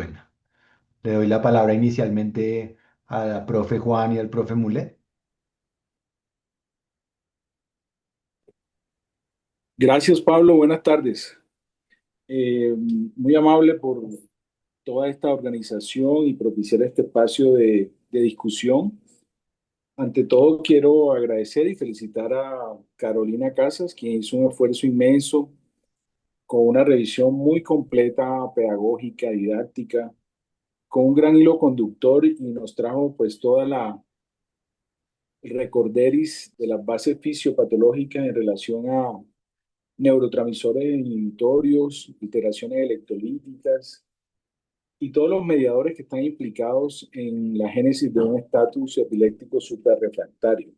buena. Le doy la palabra inicialmente a la profe Juan y al profe Mulet. Gracias, Pablo. Buenas tardes. Muy amable por toda esta organización y propiciar este espacio de discusión. Ante todo, quiero agradecer y felicitar a Carolina Casas, quien hizo un esfuerzo inmenso con una revisión muy completa, pedagógica, didáctica, con un gran hilo conductor y nos trajo pues toda el recorderis de las bases fisiopatológicas en relación a neurotransmisores inhibitorios, alteraciones electrolíticas y todos los mediadores que están implicados en la génesis de un estatus epiléptico suprarrefractario.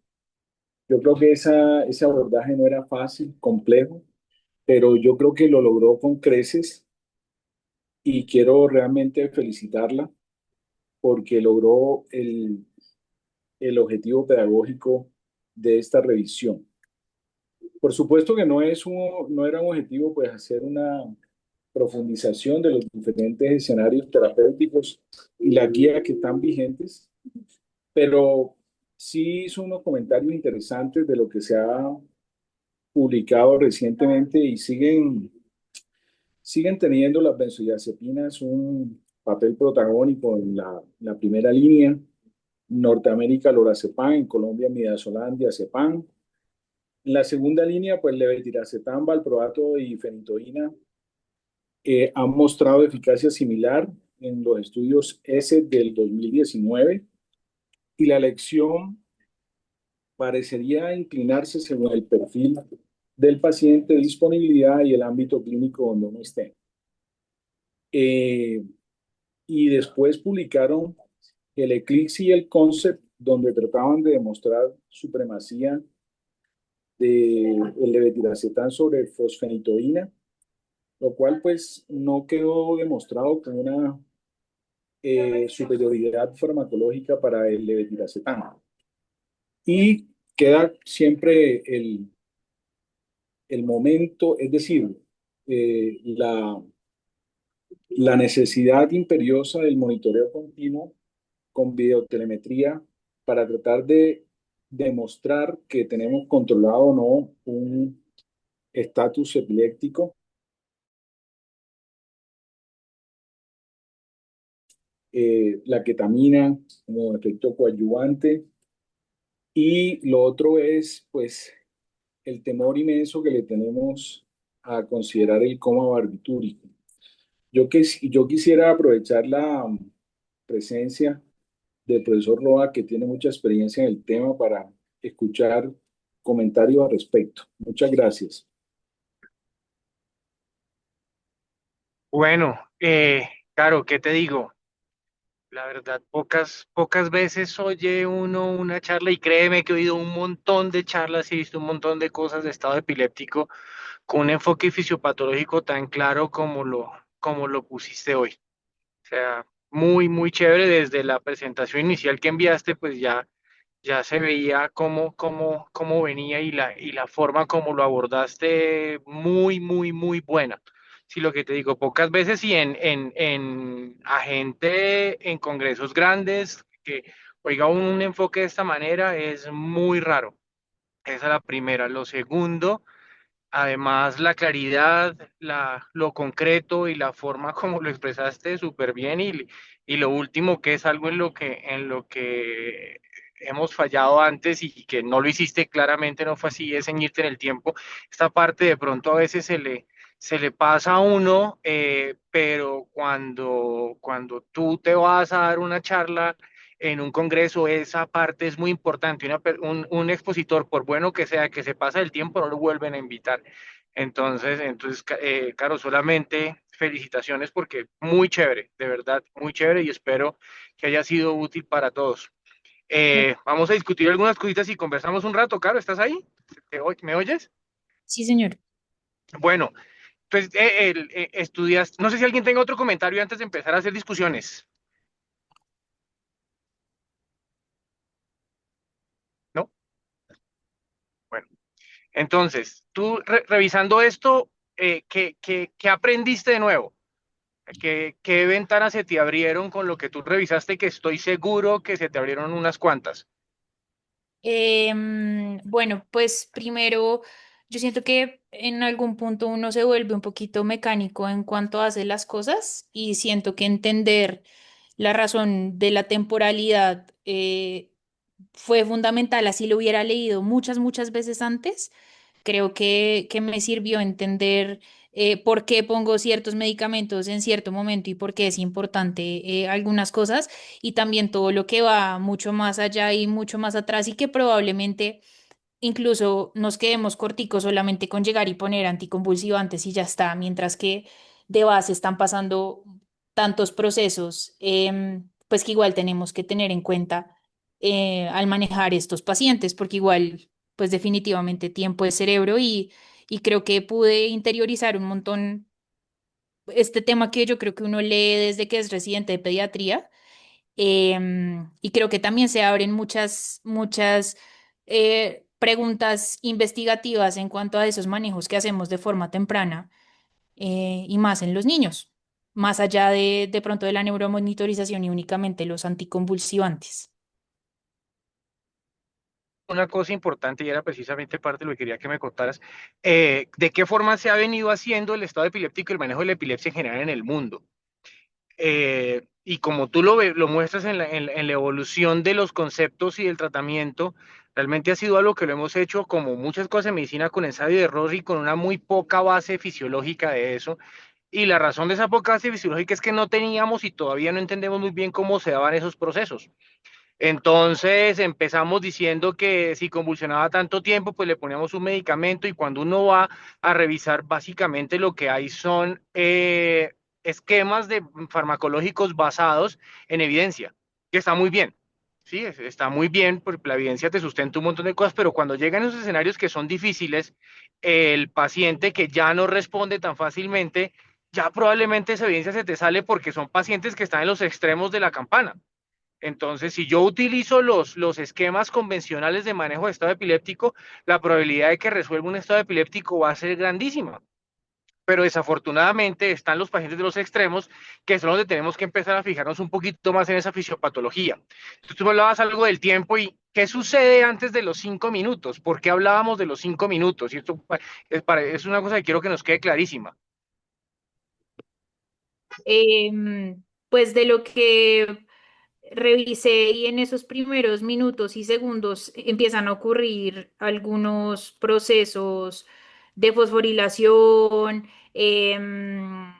Yo creo que ese abordaje no era fácil, complejo, pero yo creo que lo logró con creces y quiero realmente felicitarla porque logró el objetivo pedagógico de esta revisión. Por supuesto que no era un objetivo pues hacer una profundización de los diferentes escenarios terapéuticos y las guías que están vigentes, pero sí hizo unos comentarios interesantes de lo que se ha publicado recientemente y siguen teniendo las benzodiazepinas un papel protagónico en la primera línea. Norteamérica, lorazepam; en Colombia, midazolam, diazepam. En la segunda línea, pues levetiracetam, valproato y fenitoína han mostrado eficacia similar en los estudios S del 2019 y la elección parecería inclinarse según el perfil del paciente, disponibilidad y el ámbito clínico donde uno esté. Eh, y después publicaron el Eclipse y el Concept, donde trataban de demostrar supremacía del levetiracetam sobre fosfenitoína, lo cual pues no quedó demostrado con una superioridad farmacológica para el levetiracetam. Y queda siempre el momento, es decir, eh, la, la necesidad imperiosa del monitoreo continuo con videotelemetría para tratar de demostrar que tenemos controlado o no un estatus epiléptico. La ketamina como efecto coadyuvante, y lo otro es pues el temor inmenso que le tenemos a considerar el coma barbitúrico. Yo quisiera aprovechar la presencia del profesor Roa, que tiene mucha experiencia en el tema, para escuchar comentarios al respecto. Muchas gracias. Bueno, claro, ¿qué te digo? La verdad, pocas veces oye uno una charla y créeme que he oído un montón de charlas y he visto un montón de cosas de estado epiléptico con un enfoque fisiopatológico tan claro como lo pusiste hoy. O sea, muy chévere desde la presentación inicial que enviaste, pues ya se veía cómo venía y la forma como lo abordaste muy buena. Sí, lo que te digo, pocas veces y en a gente en congresos grandes que oiga un enfoque de esta manera es muy raro. Esa es la primera. Lo segundo, además la claridad, lo concreto y la forma como lo expresaste súper bien y lo último que es algo en lo que hemos fallado antes y que no lo hiciste claramente, no fue así, es ceñirte en el tiempo. Esta parte de pronto a veces se le pasa a uno, pero cuando tú te vas a dar una charla en un congreso, esa parte es muy importante. Un expositor, por bueno que sea, que se pasa el tiempo, no lo vuelven a invitar. Claro, solamente felicitaciones porque muy chévere, de verdad, muy chévere y espero que haya sido útil para todos. Vamos a discutir algunas cositas y conversamos un rato, Caro, ¿estás ahí? ¿Me oyes? Sí, señor. Bueno, pues estudias, no sé si alguien tenga otro comentario antes de empezar a hacer discusiones, ¿no? Bueno, entonces, tú revisando esto, ¿qué aprendiste de nuevo? ¿Qué ventanas se te abrieron con lo que tú revisaste? Que estoy seguro que se te abrieron unas cuantas. Bueno, pues primero, yo siento que en algún punto uno se vuelve un poquito mecánico en cuanto hace las cosas y siento que entender la razón de la temporalidad fue fundamental. Así lo hubiera leído muchas, muchas veces antes. Creo que me sirvió entender por qué pongo ciertos medicamentos en cierto momento y por qué es importante algunas cosas y también todo lo que va mucho más allá y mucho más atrás y que probablemente incluso nos quedemos corticos solamente con llegar y poner anticonvulsivantes y ya está, mientras que de base están pasando tantos procesos, pues que igual tenemos que tener en cuenta al manejar estos pacientes, porque igual, pues definitivamente tiempo es cerebro y creo que pude interiorizar un montón este tema que yo creo que uno lee desde que es residente de pediatría. Y creo que también se abren muchas, muchas preguntas investigativas en cuanto a esos manejos que hacemos de forma temprana y más en los niños, más allá de pronto de la neuromonitorización y únicamente los anticonvulsivantes. Una cosa importante y era precisamente parte de lo que quería que me contaras, ¿de qué forma se ha venido haciendo el estado epiléptico y el manejo de la epilepsia en general en el mundo? Y como tú lo muestras en la evolución de los conceptos y del tratamiento, realmente ha sido algo que lo hemos hecho como muchas cosas en medicina con ensayo y error y con una muy poca base fisiológica de eso. Y la razón de esa poca base fisiológica es que no teníamos y todavía no entendemos muy bien cómo se daban esos procesos. Entonces empezamos diciendo que si convulsionaba tanto tiempo, pues le poníamos un medicamento y cuando uno va a revisar, básicamente lo que hay son esquemas de farmacológicos basados en evidencia, que está muy bien. Sí, está muy bien porque la evidencia te sustenta un montón de cosas, pero cuando llegan esos escenarios que son difíciles, el paciente que ya no responde tan fácilmente, ya probablemente esa evidencia se te sale porque son pacientes que están en los extremos de la campana. Entonces, si yo utilizo los esquemas convencionales de manejo de estado epiléptico, la probabilidad de que resuelva un estado epiléptico va a ser grandísima. Pero desafortunadamente están los pacientes de los extremos, que son donde tenemos que empezar a fijarnos un poquito más en esa fisiopatología. Entonces, tú me hablabas algo del tiempo y qué sucede antes de los 5 minutos. ¿Por qué hablábamos de los 5 minutos? Y esto es una cosa que quiero que nos quede clarísima. Pues de lo que revisé y en esos primeros minutos y segundos empiezan a ocurrir algunos procesos de fosforilación, de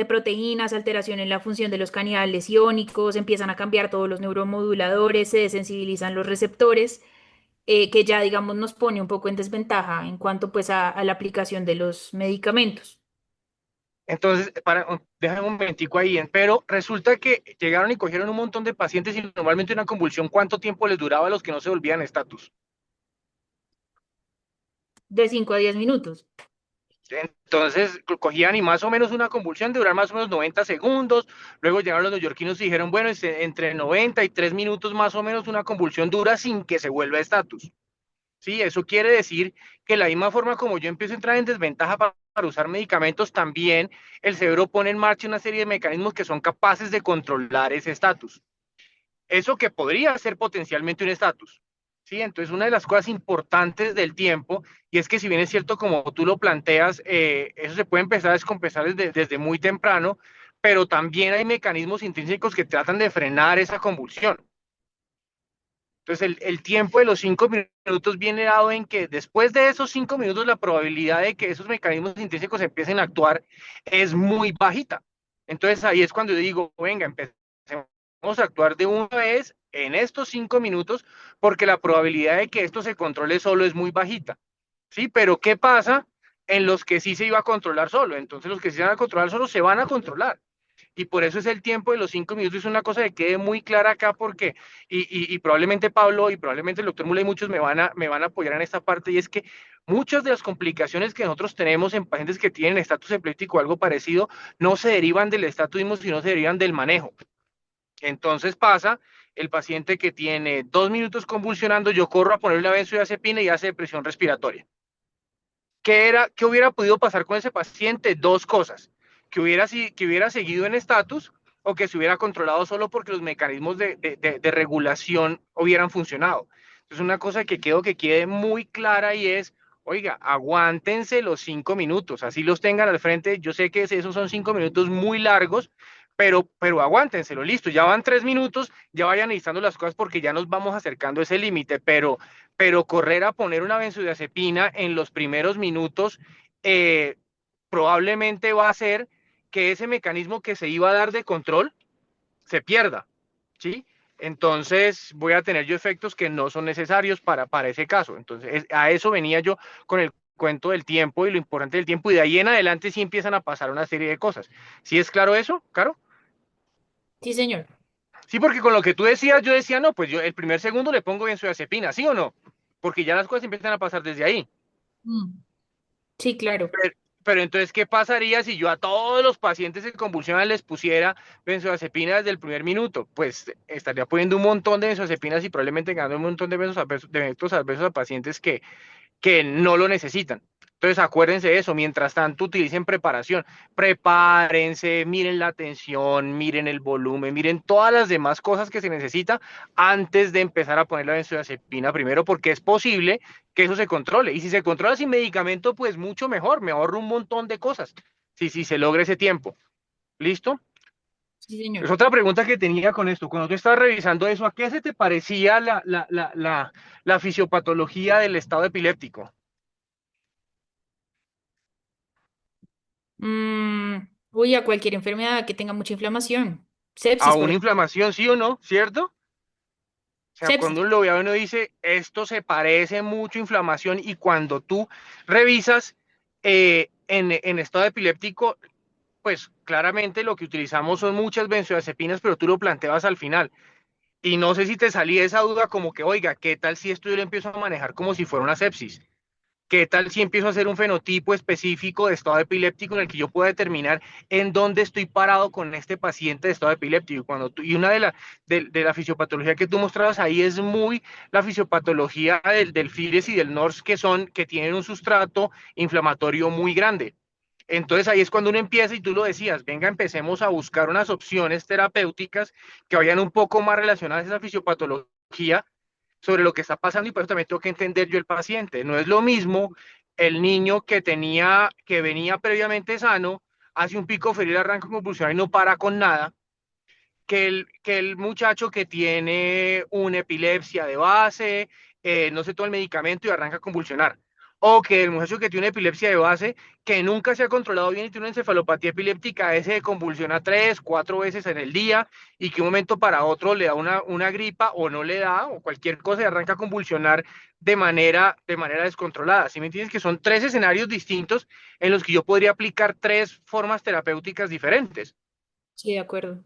proteínas, alteración en la función de los canales iónicos, empiezan a cambiar todos los neuromoduladores, se desensibilizan los receptores, que ya digamos nos pone un poco en desventaja en cuanto pues a la aplicación de los medicamentos. Entonces, déjame un momentico ahí, pero resulta que llegaron y cogieron un montón de pacientes y normalmente una convulsión, ¿cuánto tiempo les duraba a los que no se volvían estatus? De 5 a 10 minutos. Entonces, cogían y más o menos una convulsión de durar más o menos 90 segundos, luego llegaron los neoyorquinos y dijeron, bueno, entre 90 y 3 minutos más o menos una convulsión dura sin que se vuelva estatus. Sí, eso quiere decir que la misma forma como yo empiezo a entrar en desventaja para usar medicamentos, también el cerebro pone en marcha una serie de mecanismos que son capaces de controlar ese estatus. Eso que podría ser potencialmente un estatus. Sí, entonces una de las cosas importantes del tiempo, y es que si bien es cierto como tú lo planteas, eso se puede empezar a descompensar desde muy temprano, pero también hay mecanismos intrínsecos que tratan de frenar esa convulsión. Entonces, el tiempo de los 5 minutos viene dado en que después de esos 5 minutos, la probabilidad de que esos mecanismos intrínsecos empiecen a actuar es muy bajita. Entonces, ahí es cuando yo digo, venga, empecemos a actuar de una vez en estos 5 minutos, porque la probabilidad de que esto se controle solo es muy bajita. ¿Sí? Pero, ¿qué pasa en los que sí se iba a controlar solo? Entonces, los que sí se van a controlar solo se van a controlar y por eso es el tiempo de los 5 minutos, es una cosa que quede muy clara acá porque, y probablemente Pablo y probablemente el doctor Mula y muchos me van a apoyar en esta parte, y es que muchas de las complicaciones que nosotros tenemos en pacientes que tienen estatus epiléptico o algo parecido, no se derivan del estatuismo, sino se derivan del manejo. Entonces pasa, el paciente que tiene 2 minutos convulsionando, yo corro a ponerle una benzodiazepina y hace depresión respiratoria. ¿Qué hubiera podido pasar con ese paciente? Dos cosas. que hubiera seguido en estatus o que se hubiera controlado solo porque los mecanismos de regulación hubieran funcionado. Es una cosa que quiero que quede muy clara y es, oiga, aguántense los 5 minutos, así los tengan al frente. Yo sé que esos son 5 minutos muy largos, pero aguántenselo, listo, ya van 3 minutos, ya vayan listando las cosas porque ya nos vamos acercando a ese límite, pero correr a poner una benzodiazepina en los primeros minutos eh, probablemente va a hacer que ese mecanismo que se iba a dar de control se pierda, ¿sí? Entonces voy a tener yo efectos que no son necesarios para ese caso. Entonces a eso venía yo con el cuento del tiempo y lo importante del tiempo y de ahí en adelante sí empiezan a pasar una serie de cosas. ¿Sí es claro eso, Caro? Sí, señor. Sí, porque con lo que tú decías, yo decía, no, pues yo el primer segundo le pongo benzodiazepina, ¿sí o no? Porque ya las cosas empiezan a pasar desde ahí. Mm. Sí, claro. Pero entonces, ¿qué pasaría si yo a todos los pacientes que convulsionan les pusiera benzodiazepina desde el primer minuto? Pues estaría poniendo un montón de benzodiazepinas y probablemente ganando un montón de efectos adversos a pacientes que no lo necesitan. Entonces, acuérdense de eso. Mientras tanto, utilicen preparación. Prepárense, miren la tensión, miren el volumen, miren todas las demás cosas que se necesita antes de empezar a poner la benzodiazepina primero, porque es posible que eso se controle. Y si se controla sin medicamento, pues mucho mejor. Me ahorro un montón de cosas. Si se logra ese tiempo. ¿Listo? Sí, señor. Es otra pregunta que tenía con esto. Cuando tú estabas revisando eso, ¿a qué se te parecía la fisiopatología del estado epiléptico? Uy, a cualquier enfermedad que tenga mucha inflamación. A Sepsis, por una ejemplo. inflamación, sí o no, ¿cierto? O sea, Sepsis. cuando uno lo ve, uno dice, esto se parece mucho a inflamación y cuando tú revisas en estado epiléptico, pues claramente lo que utilizamos son muchas benzodiazepinas, pero tú lo planteabas al final. Y no sé si te salía esa duda como que, oiga, ¿qué tal si esto yo lo empiezo a manejar como si fuera una sepsis? ¿Qué tal si empiezo a hacer un fenotipo específico de estado epiléptico en el que yo pueda determinar en dónde estoy parado con este paciente de estado epiléptico? Y una de la fisiopatología que tú mostrabas ahí es muy la fisiopatología del FIRES y del NORS que tienen un sustrato inflamatorio muy grande. Entonces ahí es cuando uno empieza y tú lo decías, venga, empecemos a buscar unas opciones terapéuticas que vayan un poco más relacionadas a esa fisiopatología sobre lo que está pasando y por eso también tengo que entender yo el paciente. No es lo mismo el niño que venía previamente sano, hace un pico febril, arranca convulsionar y no para con nada, que el muchacho que tiene una epilepsia de base, no se toma el medicamento y arranca a convulsionar. O que el muchacho que tiene una epilepsia de base, que nunca se ha controlado bien y tiene una encefalopatía epiléptica, ese convulsiona 3, 4 veces en el día y que un momento para otro le da una gripa o no le da o cualquier cosa y arranca a convulsionar de manera descontrolada. ¿Sí me entiendes? Que son tres escenarios distintos en los que yo podría aplicar tres formas terapéuticas diferentes. Sí, de acuerdo.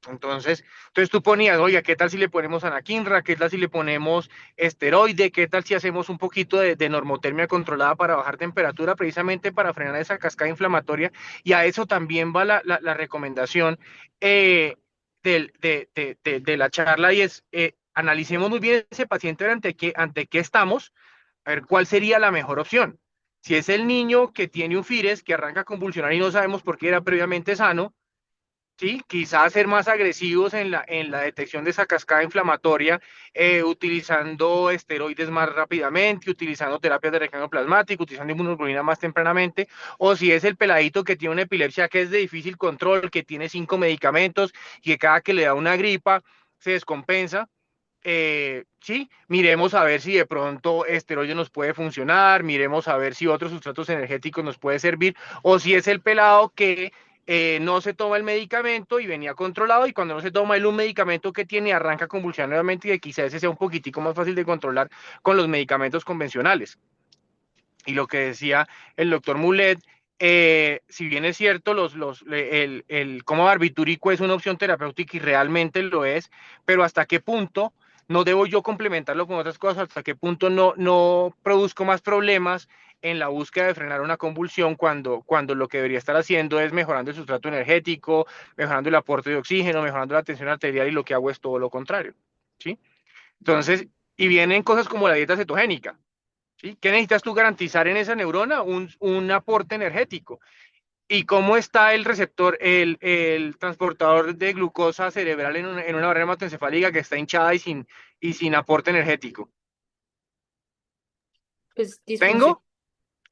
Entonces tú ponías, oiga, ¿qué tal si le ponemos anakinra? ¿Qué tal si le ponemos esteroide? ¿Qué tal si hacemos un poquito de normotermia controlada para bajar temperatura, precisamente para frenar esa cascada inflamatoria? Y a eso también va la recomendación eh, de la charla y es, analicemos muy bien ese paciente ante qué estamos, a ver cuál sería la mejor opción. Si es el niño que tiene un FIRES, que arranca a convulsionar y no sabemos por qué era previamente sano, ¿sí? Quizás ser más agresivos en la detección de esa cascada inflamatoria, utilizando esteroides más rápidamente, utilizando terapias de recarga plasmática, utilizando inmunoglobulina más tempranamente, o si es el peladito que tiene una epilepsia que es de difícil control, que tiene 5 medicamentos y que cada que le da una gripa se descompensa. Sí, miremos a ver si de pronto esteroide nos puede funcionar, miremos a ver si otros sustratos energéticos nos puede servir, o si es el pelado que no se toma el medicamento y venía controlado y cuando no se toma un medicamento que tiene arranca convulsionar nuevamente y que quizás ese sea un poquitico más fácil de controlar con los medicamentos convencionales. Y lo que decía el doctor Mulet, si bien es cierto, el coma barbitúrico es una opción terapéutica y realmente lo es, pero hasta qué punto no debo yo complementarlo con otras cosas, hasta qué punto no produzco más problemas en la búsqueda de frenar una convulsión cuando lo que debería estar haciendo es mejorando el sustrato energético, mejorando el aporte de oxígeno, mejorando la tensión arterial y lo que hago es todo lo contrario. ¿Sí? Entonces, y vienen cosas como la dieta cetogénica. ¿Sí? ¿Qué necesitas tú garantizar en esa neurona? Un aporte energético. ¿Y cómo está el receptor, el transportador de glucosa cerebral en una barrera hematoencefálica que está hinchada y sin aporte energético? Pues disfunción. ¿Tengo?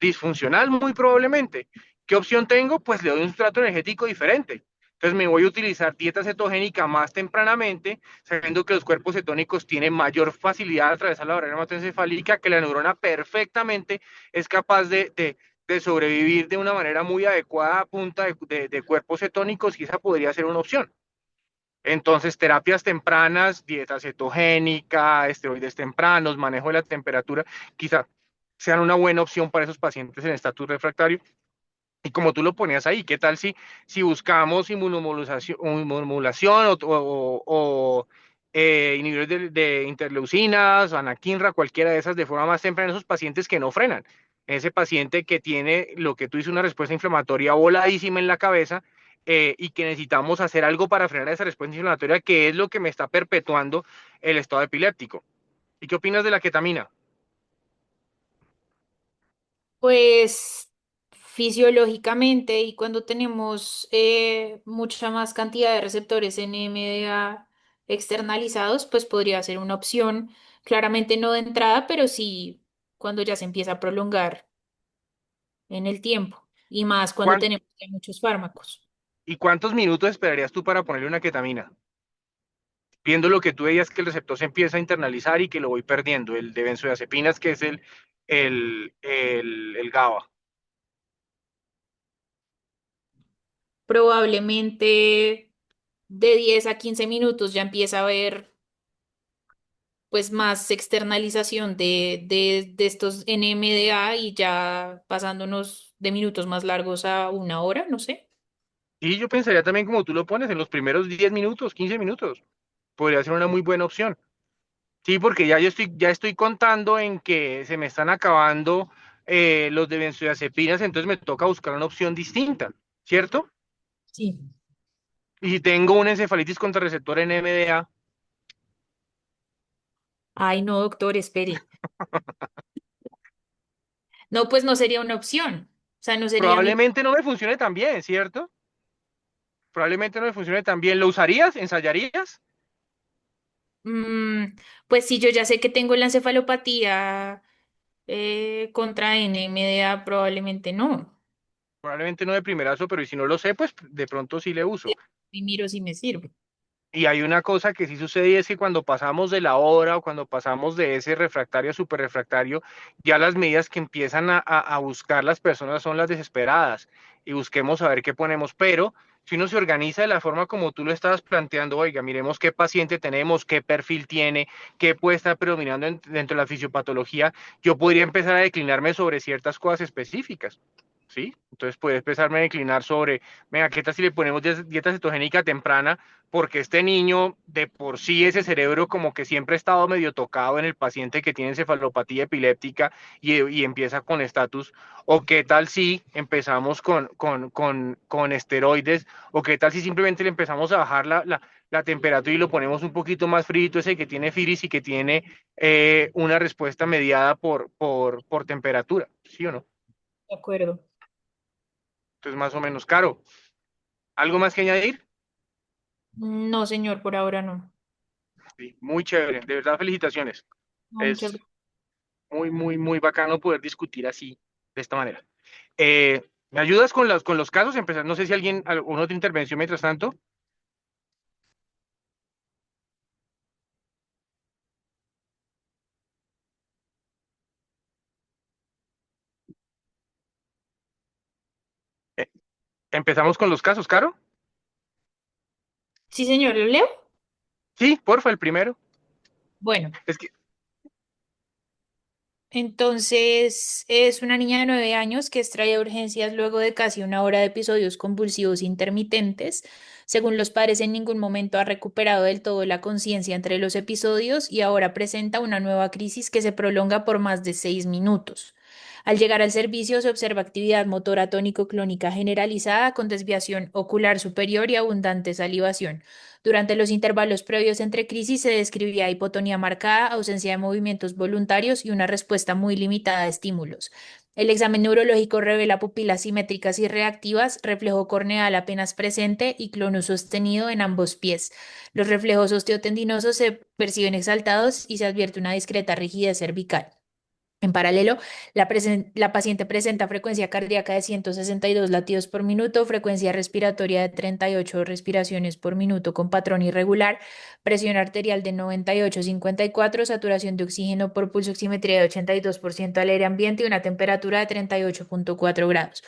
Disfuncional, muy probablemente. ¿Qué opción tengo? Pues le doy un sustrato energético diferente. Entonces me voy a utilizar dieta cetogénica más tempranamente, sabiendo que los cuerpos cetónicos tienen mayor facilidad de atravesar la barrera hematoencefálica, que la neurona perfectamente es capaz de sobrevivir de una manera muy adecuada a punta de cuerpos cetónicos y esa podría ser una opción. Entonces, terapias tempranas, dieta cetogénica, esteroides tempranos, manejo de la temperatura, quizá sean una buena opción para esos pacientes en estatus refractario. Y como tú lo ponías ahí, ¿qué tal si buscamos inmunomodulación o inhibidores de interleucinas, anakinra, cualquiera de esas de forma más temprana en esos pacientes que no frenan? Ese paciente que tiene lo que tú dices, una respuesta inflamatoria voladísima en la cabeza y que necesitamos hacer algo para frenar esa respuesta inflamatoria, que es lo que me está perpetuando el estado epiléptico. ¿Y qué opinas de la ketamina? Pues fisiológicamente y cuando tenemos mucha más cantidad de receptores NMDA externalizados, pues podría ser una opción, claramente no de entrada, pero sí cuando ya se empieza a prolongar en el tiempo y más cuando ¿Cuán- tenemos ya muchos fármacos. ¿Y cuántos minutos esperarías tú para ponerle una ketamina? Viendo lo que tú veías que el receptor se empieza a internalizar y que lo voy perdiendo, el de benzodiazepinas, que es el GABA. Probablemente de 10 a 15 minutos ya empieza a haber pues más externalización de estos NMDA y ya pasándonos de minutos más largos a una hora, no sé. Y yo pensaría también, como tú lo pones, en los primeros 10 minutos, 15 minutos, podría ser una muy buena opción. Sí, porque ya estoy contando en que se me están acabando los de benzodiazepinas, entonces me toca buscar una opción distinta, ¿cierto? Sí. Y si tengo una encefalitis contra receptor NMDA, Ay, no, doctor, espere. No, pues no sería una opción. O sea, no sería mi... probablemente no me funcione tan bien, ¿cierto? Probablemente no me funcione tan bien. ¿Lo usarías? ¿Ensayarías? Mm, pues sí, yo ya sé que tengo la encefalopatía contra NMDA, probablemente no. Probablemente no de primerazo, pero y si no lo sé, pues de pronto sí le uso. Y miro si me sirve. Y hay una cosa que sí sucede y es que cuando pasamos de la hora o cuando pasamos de ese refractario a super refractario, ya las medidas que empiezan a buscar las personas son las desesperadas y busquemos a ver qué ponemos. Pero si uno se organiza de la forma como tú lo estabas planteando, oiga, miremos qué paciente tenemos, qué perfil tiene, qué puede estar predominando dentro de la fisiopatología, yo podría empezar a declinarme sobre ciertas cosas específicas. ¿Sí? Entonces puede empezarme a declinar sobre, venga, ¿qué tal si le ponemos dieta cetogénica temprana? Porque este niño de por sí ese cerebro como que siempre ha estado medio tocado en el paciente que tiene encefalopatía epiléptica y empieza con estatus, o qué tal si empezamos con esteroides, o qué tal si simplemente le empezamos a bajar la temperatura y lo ponemos un poquito más frito, ese que tiene firis y que tiene una respuesta mediada por temperatura, ¿sí o no? De acuerdo. Entonces más o menos caro. ¿Algo más que añadir? No, señor, por ahora no. Sí, muy chévere, de verdad felicitaciones. No, muchas Es gracias. muy, muy, muy bacano poder discutir así, de esta manera. ¿Me ayudas con los casos? Empezar, no sé si alguien, alguna otra intervención mientras tanto. Eh, Empezamos con los casos, ¿Caro? Sí, señor, ¿lo leo? Sí, porfa, el primero. Bueno. Es que, Entonces, es una niña de 9 años que extrae a urgencias luego de casi una hora de episodios convulsivos intermitentes. Según los padres, en ningún momento ha recuperado del todo la conciencia entre los episodios y ahora presenta una nueva crisis que se prolonga por más de 6 minutos. Al llegar al servicio se observa actividad motora tónico-clónica generalizada con desviación ocular superior y abundante salivación. Durante los intervalos previos entre crisis se describía hipotonía marcada, ausencia de movimientos voluntarios y una respuesta muy limitada a estímulos. El examen neurológico revela pupilas simétricas y reactivas, reflejo corneal apenas presente y clonus sostenido en ambos pies. Los reflejos osteotendinosos se perciben exaltados y se advierte una discreta rigidez cervical. En paralelo, la paciente presenta frecuencia cardíaca de 162 latidos por minuto, frecuencia respiratoria de 38 respiraciones por minuto con patrón irregular, presión arterial de 98,54, saturación de oxígeno por pulso oximetría de 82% al aire ambiente y una temperatura de 38,4 grados.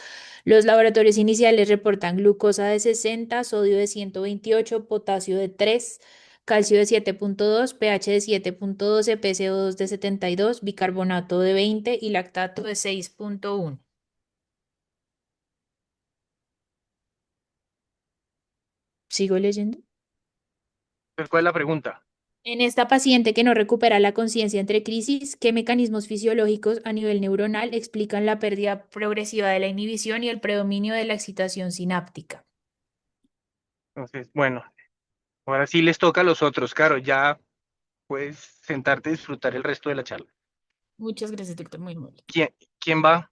Los laboratorios iniciales reportan glucosa de 60, sodio de 128, potasio de 3, calcio de 7,2, pH de 7,12, PCO2 de 72, bicarbonato de 20 y lactato de 6,1. ¿Sigo leyendo? ¿Cuál es la pregunta? En esta paciente que no recupera la conciencia entre crisis, ¿qué mecanismos fisiológicos a nivel neuronal explican la pérdida progresiva de la inhibición y el predominio de la excitación sináptica? Entonces, bueno, ahora sí les toca a los otros, claro, ya puedes sentarte y disfrutar el resto de la charla. Muchas gracias, doctor. Muy amable. ¿Quién va?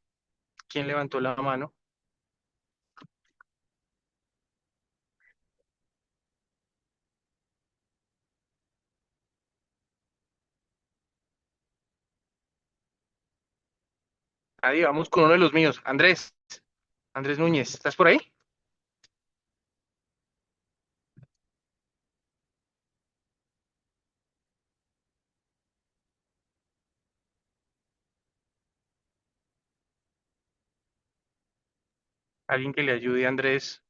¿Quién levantó la mano? Ahí vamos con uno de los míos. Andrés Núñez, ¿estás por ahí? Alguien que le ayude a Andrés.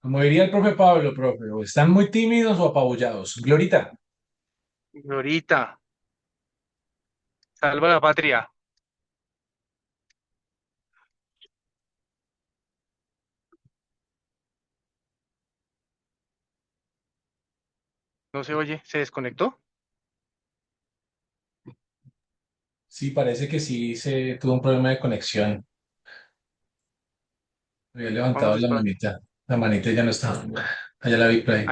Como diría el profe Pablo, profe, o están muy tímidos o apabullados. Glorita, Glorita, salva la patria. No se oye, ¿se desconectó? sí, parece que sí se tuvo un problema de conexión. Había levantado Vamos la despacio. manita. La manita ya no está. Allá la vi por ahí.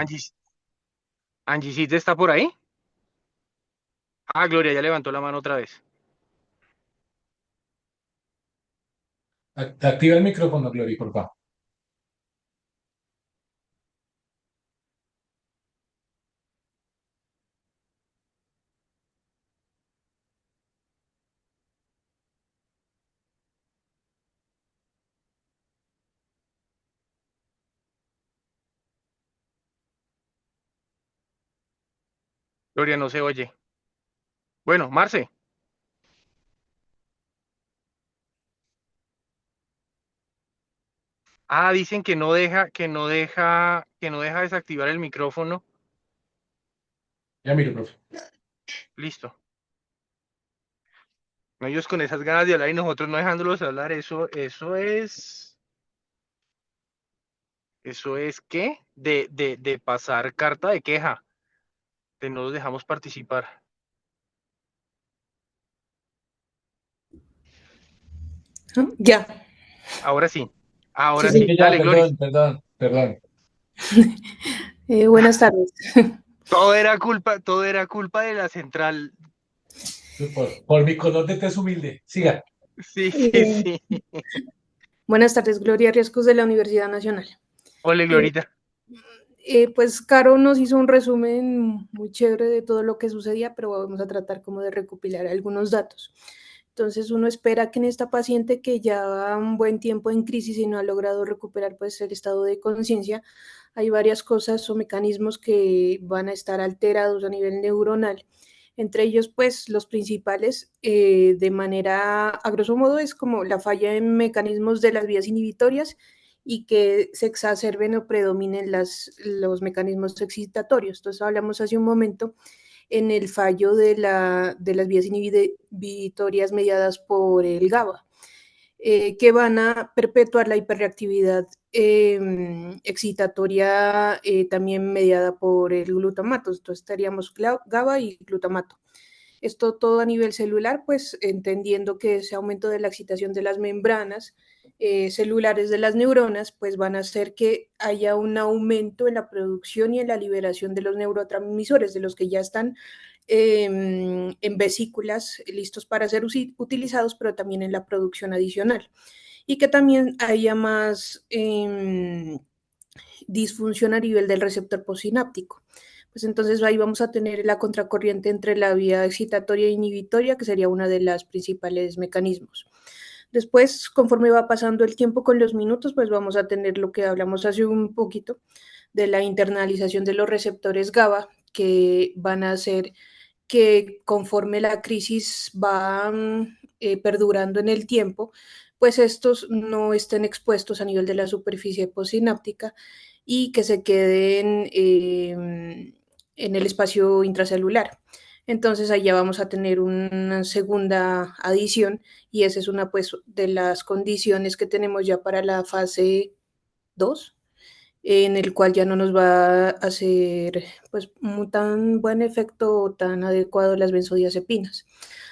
Angie, ¿sí está por ahí? Ah, Gloria ya levantó la mano otra vez. Activa el micrófono, Glory, por favor. Gloria no se oye. Bueno, Marce. Ah, dicen que no deja desactivar el micrófono. Ya miro, profe. Listo. No, ellos con esas ganas de hablar y nosotros no dejándolos hablar, eso es ¿qué? De pasar carta de queja, de no los dejamos participar. Ya, Ahora sí, sí, ahora Es sí. sí. que ya, Dale, Gloris. perdón. Buenas tardes. Todo era culpa de la central. Por mi color de tez humilde. Siga. Sí, sí, Eh, sí. Buenas tardes, Gloria Riescos de la Universidad Nacional. Ole, Eh, Glorita. pues Caro nos hizo un resumen muy chévere de todo lo que sucedía, pero vamos a tratar como de recopilar algunos datos. Entonces uno espera que en esta paciente que ya va un buen tiempo en crisis y no ha logrado recuperar pues el estado de conciencia, hay varias cosas o mecanismos que van a estar alterados a nivel neuronal. Entre ellos, pues los principales, de manera, a grosso modo, es como la falla en mecanismos de las vías inhibitorias y que se exacerben o predominen los mecanismos excitatorios. Entonces, hablamos hace un momento en el fallo de las vías inhibitorias mediadas por el GABA, que van a perpetuar la hiperreactividad excitatoria también mediada por el glutamato. Entonces, estaríamos GABA y glutamato. Esto todo a nivel celular, pues entendiendo que ese aumento de la excitación de las membranas celulares de las neuronas, pues van a hacer que haya un aumento en la producción y en la liberación de los neurotransmisores, de los que ya están en vesículas listos para ser utilizados, pero también en la producción adicional. Y que también haya más disfunción a nivel del receptor postsináptico. Pues entonces ahí vamos a tener la contracorriente entre la vía excitatoria e inhibitoria, que sería una de las principales mecanismos. Después, conforme va pasando el tiempo con los minutos, pues vamos a tener lo que hablamos hace un poquito de la internalización de los receptores GABA, que van a hacer que conforme la crisis va perdurando en el tiempo, pues estos no estén expuestos a nivel de la superficie postsináptica y que se queden en el espacio intracelular. Entonces allá vamos a tener una segunda adición y esa es una pues de las condiciones que tenemos ya para la fase 2, en el cual ya no nos va a hacer pues un tan buen efecto o tan adecuado las benzodiazepinas.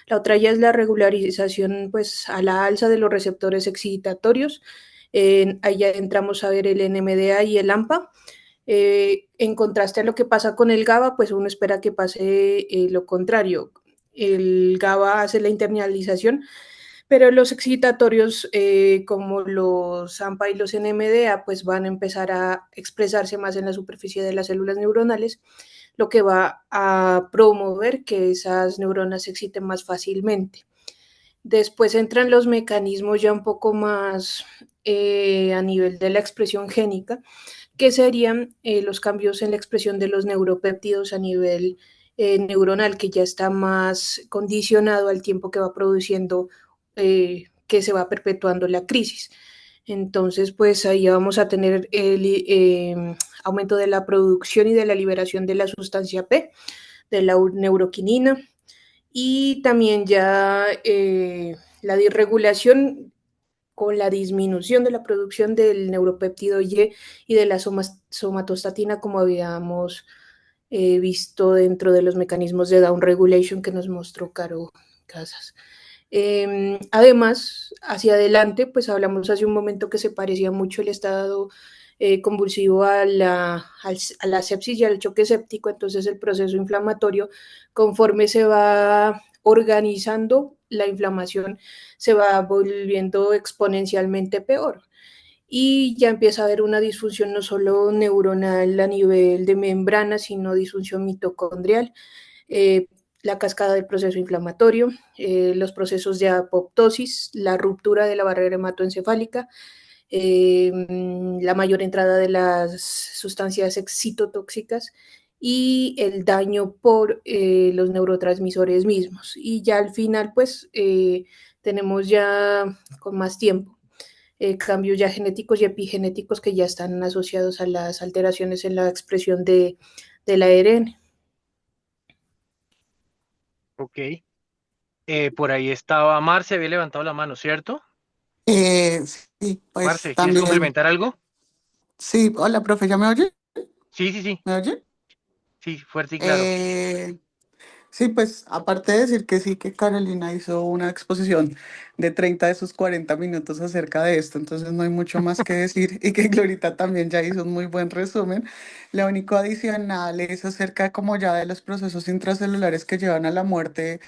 La otra ya es la regularización pues a la alza de los receptores excitatorios. Allá entramos a ver el NMDA y el AMPA. En contraste a lo que pasa con el GABA, pues uno espera que pase lo contrario. El GABA hace la internalización, pero los excitatorios como los AMPA y los NMDA pues van a empezar a expresarse más en la superficie de las células neuronales, lo que va a promover que esas neuronas se exciten más fácilmente. Después entran los mecanismos ya un poco más a nivel de la expresión génica, que serían los cambios en la expresión de los neuropéptidos a nivel neuronal, que ya está más condicionado al tiempo que va produciendo, que se va perpetuando la crisis. Entonces, pues ahí vamos a tener el aumento de la producción y de la liberación de la sustancia P, de la neuroquinina, y también ya la disregulación con la disminución de la producción del neuropéptido y de la somatostatina, como habíamos visto dentro de los mecanismos de down regulation que nos mostró Caro Casas. Además, hacia adelante, pues hablamos hace un momento que se parecía mucho el estado convulsivo a la sepsis y al choque séptico, entonces el proceso inflamatorio, conforme se va organizando, la inflamación se va volviendo exponencialmente peor. Y ya empieza a haber una disfunción no solo neuronal a nivel de membrana, sino disfunción mitocondrial, la cascada del proceso inflamatorio, los procesos de apoptosis, la ruptura de la barrera hematoencefálica, la mayor entrada de las sustancias excitotóxicas y el daño por los neurotransmisores mismos. Y ya al final, pues, tenemos ya con más tiempo cambios ya genéticos y epigenéticos que ya están asociados a las alteraciones en la expresión del ARN. Ok. Por ahí estaba Marce, había levantado la mano, ¿cierto? Sí, pues Marce, ¿quieres también. complementar algo? Sí, hola, profe, ¿ya me oye? Sí, sí, sí, ¿Me oye? sí, fuerte y claro. Eh, sí, pues aparte de decir que sí, que Carolina hizo una exposición de 30 de sus 40 minutos acerca de esto, entonces no hay mucho más que decir y que Glorita también ya hizo un muy buen resumen. Lo único adicional es acerca como ya de los procesos intracelulares que llevan a la muerte,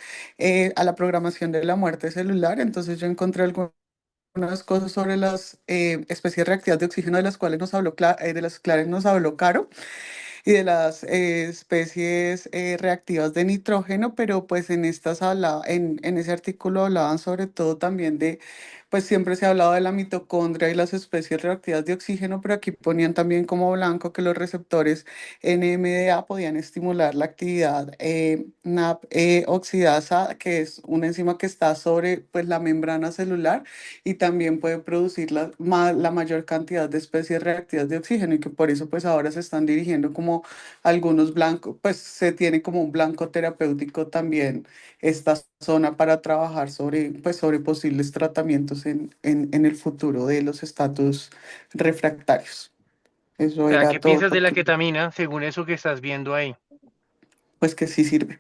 a la programación de la muerte celular, entonces yo encontré algunas cosas sobre las especies reactivas de oxígeno de las cuales nos habló, de las cuales nos habló Caro y de las especies reactivas de nitrógeno, pero pues en estas en ese artículo hablaban sobre todo también de, pues siempre se ha hablado de la mitocondria y las especies reactivas de oxígeno, pero aquí ponían también como blanco que los receptores NMDA podían estimular la actividad NAP oxidasa, que es una enzima que está sobre pues la membrana celular y también puede producir la mayor cantidad de especies reactivas de oxígeno y que por eso pues ahora se están dirigiendo como algunos blancos, pues se tiene como un blanco terapéutico también esta zona para trabajar sobre, pues, sobre posibles tratamientos en el futuro de los estatus refractarios. O Eso sea, era ¿qué todo piensas de lo la que, ketamina según eso que estás viendo ahí? pues que sí sirve.